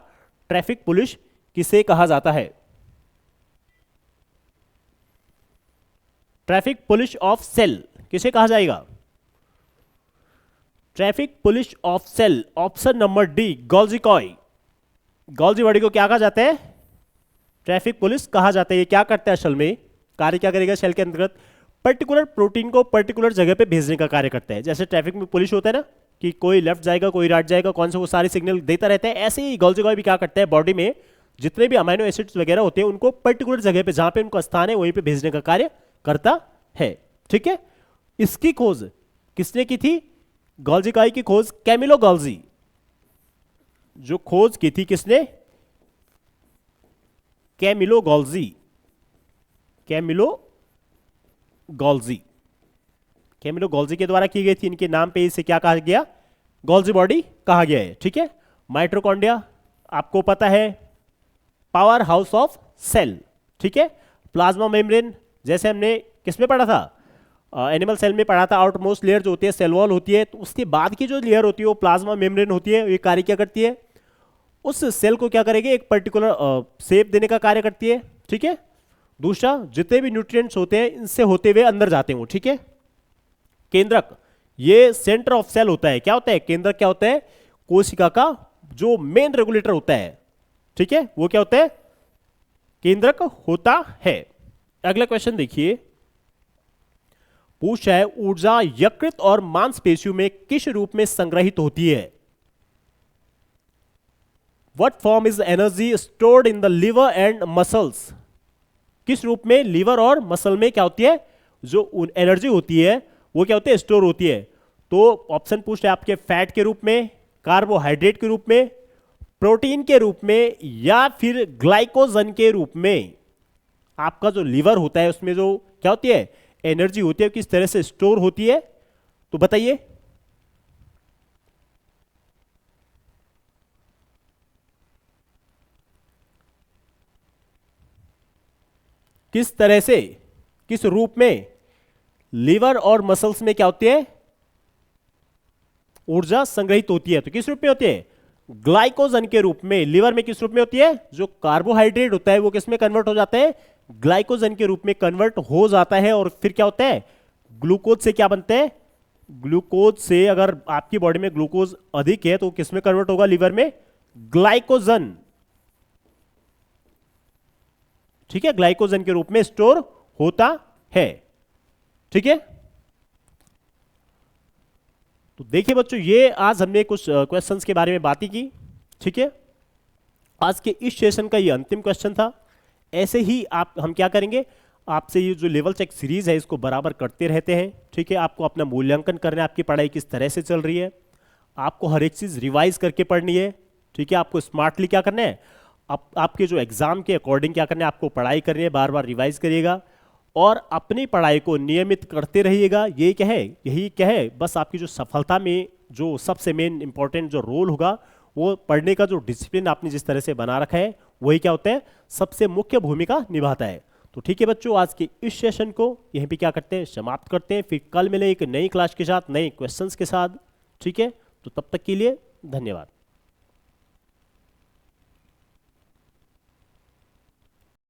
ट्रैफिक पुलिस किसे कहा जाता है? ट्रैफिक पुलिस ऑफ सेल किसे कहा जाएगा? Traffic police of cell, option number D, Golgi कॉय। गोल्जी बॉडी को क्या कहा जाता है? ट्रैफिक पुलिस कहा जाता है। ये क्या करता है असल में, कार्य क्या करेगा सेल के अंतर्गत? पर्टिकुलर प्रोटीन को पर्टिकुलर जगह पे भेजने का कार्य करता है। जैसे ट्रैफिक में पुलिस होता है ना कि कोई लेफ्ट जाएगा कोई राइट जाएगा, कौन से वो सारे सिग्नल देता रहता है, ऐसे ही गोल्जी कॉय भी क्या करता है, बॉडी में जितने भी अमाइनो एसिड्स वगैरह होते हैं उनको पर्टिकुलर जगह पे जहां पे उनका स्थान है वहीं पे भेजने का कार्य करता है। ठीक है, इसकी खोज किसने की थी? गोल्जी कॉय की खोज कैमिलो गोल्जी, जो खोज की थी किसने? Camillo Golgi, Camillo Golgi, Camillo Golgi के द्वारा की गई थी। इनके नाम पे इसे क्या कहा गया? गोल्जी बॉडी कहा गया है। ठीक है, माइटोकॉन्ड्रिया आपको पता है पावर हाउस ऑफ सेल। ठीक है, प्लाज्मा मेम्ब्रेन जैसे हमने किसमें पढ़ा था, एनिमल सेल में पढ़ा था, आउटर मोस्ट लेयर जो होती है सेल वॉल होती है, तो उसके बाद की जो लेयर होती है वो प्लाज्मा मेम्ब्रेन होती है। ये कार्य क्या करती है? उस सेल को क्या करेगी? एक पर्टिकुलर शेप देने का कार्य करती है। ठीक है, दूसरा जितने भी न्यूट्रिएंट्स होते हैं इनसे होते हुए अंदर जाते हैं वो। ठीक है, केंद्रक, ये सेंटर ऑफ सेल होता है। क्या होता है केंद्रक? क्या होता है? कोशिका का जो मेन रेगुलेटर होता है। ठीक है, वो क्या होता है? केंद्रक होता है। अगला क्वेश्चन देखिए, पूछा है ऊर्जा यकृत और मांसपेशियों में किस रूप में संग्रहित होती है? What form is energy stored in the liver and muscles? किस रूप में लीवर और मसल में क्या होती है, जो एनर्जी होती है वो क्या होती है? स्टोर होती है। तो ऑप्शन पूछ रहे आपके फैट के रूप में, कार्बोहाइड्रेट के रूप में, प्रोटीन के रूप में, या फिर ग्लाइकोजन के रूप में। आपका जो लीवर होता है उसमें जो क्या होती है, एनर्जी होती है, किस तरह से स्टोर होती है? तो बताइए। किस तरह से, किस रूप में लीवर और मसल्स में क्या होती है? ऊर्जा संग्रहित होती है। तो किस रूप में होती है? ग्लाइकोजन के रूप में। लीवर में किस रूप में होती है? जो कार्बोहाइड्रेट होता है वो किस में कन्वर्ट हो जाता है? ग्लाइकोजन के रूप में कन्वर्ट हो जाता है। और फिर क्या होता है? ग्लूकोज से क्या बनते हैं? ग्लूकोज से, अगर आपकी बॉडी में ग्लूकोज अधिक है तो किस में कन्वर्ट होगा? लीवर में ग्लाइकोजन। ठीक है, ग्लाइकोजन के रूप में स्टोर होता है। ठीक है, तो देखिए बच्चों, ये आज हमने कुछ क्वेश्चंस के बारे में बातें की। ठीक है, आज के इस सेशन का ये अंतिम क्वेश्चन था। ऐसे ही हम क्या करेंगे, आपसे ये जो लेवल चेक सीरीज है इसको बराबर करते रहते हैं। ठीक है, आपको अपना मूल्यांकन करना है, आपकी पढ़ाई किस तरह से चल रही है, आपको हर एक चीज रिवाइज करके पढ़नी है। ठीक है, आपको स्मार्टली क्या करना है, आपके जो एग्जाम के अकॉर्डिंग क्या करना है, आपको पढ़ाई करनी है, बार बार रिवाइज करिएगा और अपनी पढ़ाई को नियमित करते रहिएगा। ये क्या है, यही क्या है, बस आपकी जो सफलता में जो सबसे मेन इंपॉर्टेंट जो रोल होगा, वो पढ़ने का जो डिसिप्लिन आपने जिस तरह से बना रखा है वही क्या होता है, सबसे मुख्य भूमिका निभाता है। तो ठीक है बच्चों, आज के इस सेशन को यहीं पे क्या करते हैं, समाप्त करते हैं। फिर कल मिले एक नई क्लास के साथ, नए क्वेश्चंस के साथ। ठीक है, तो तब तक के लिए धन्यवाद।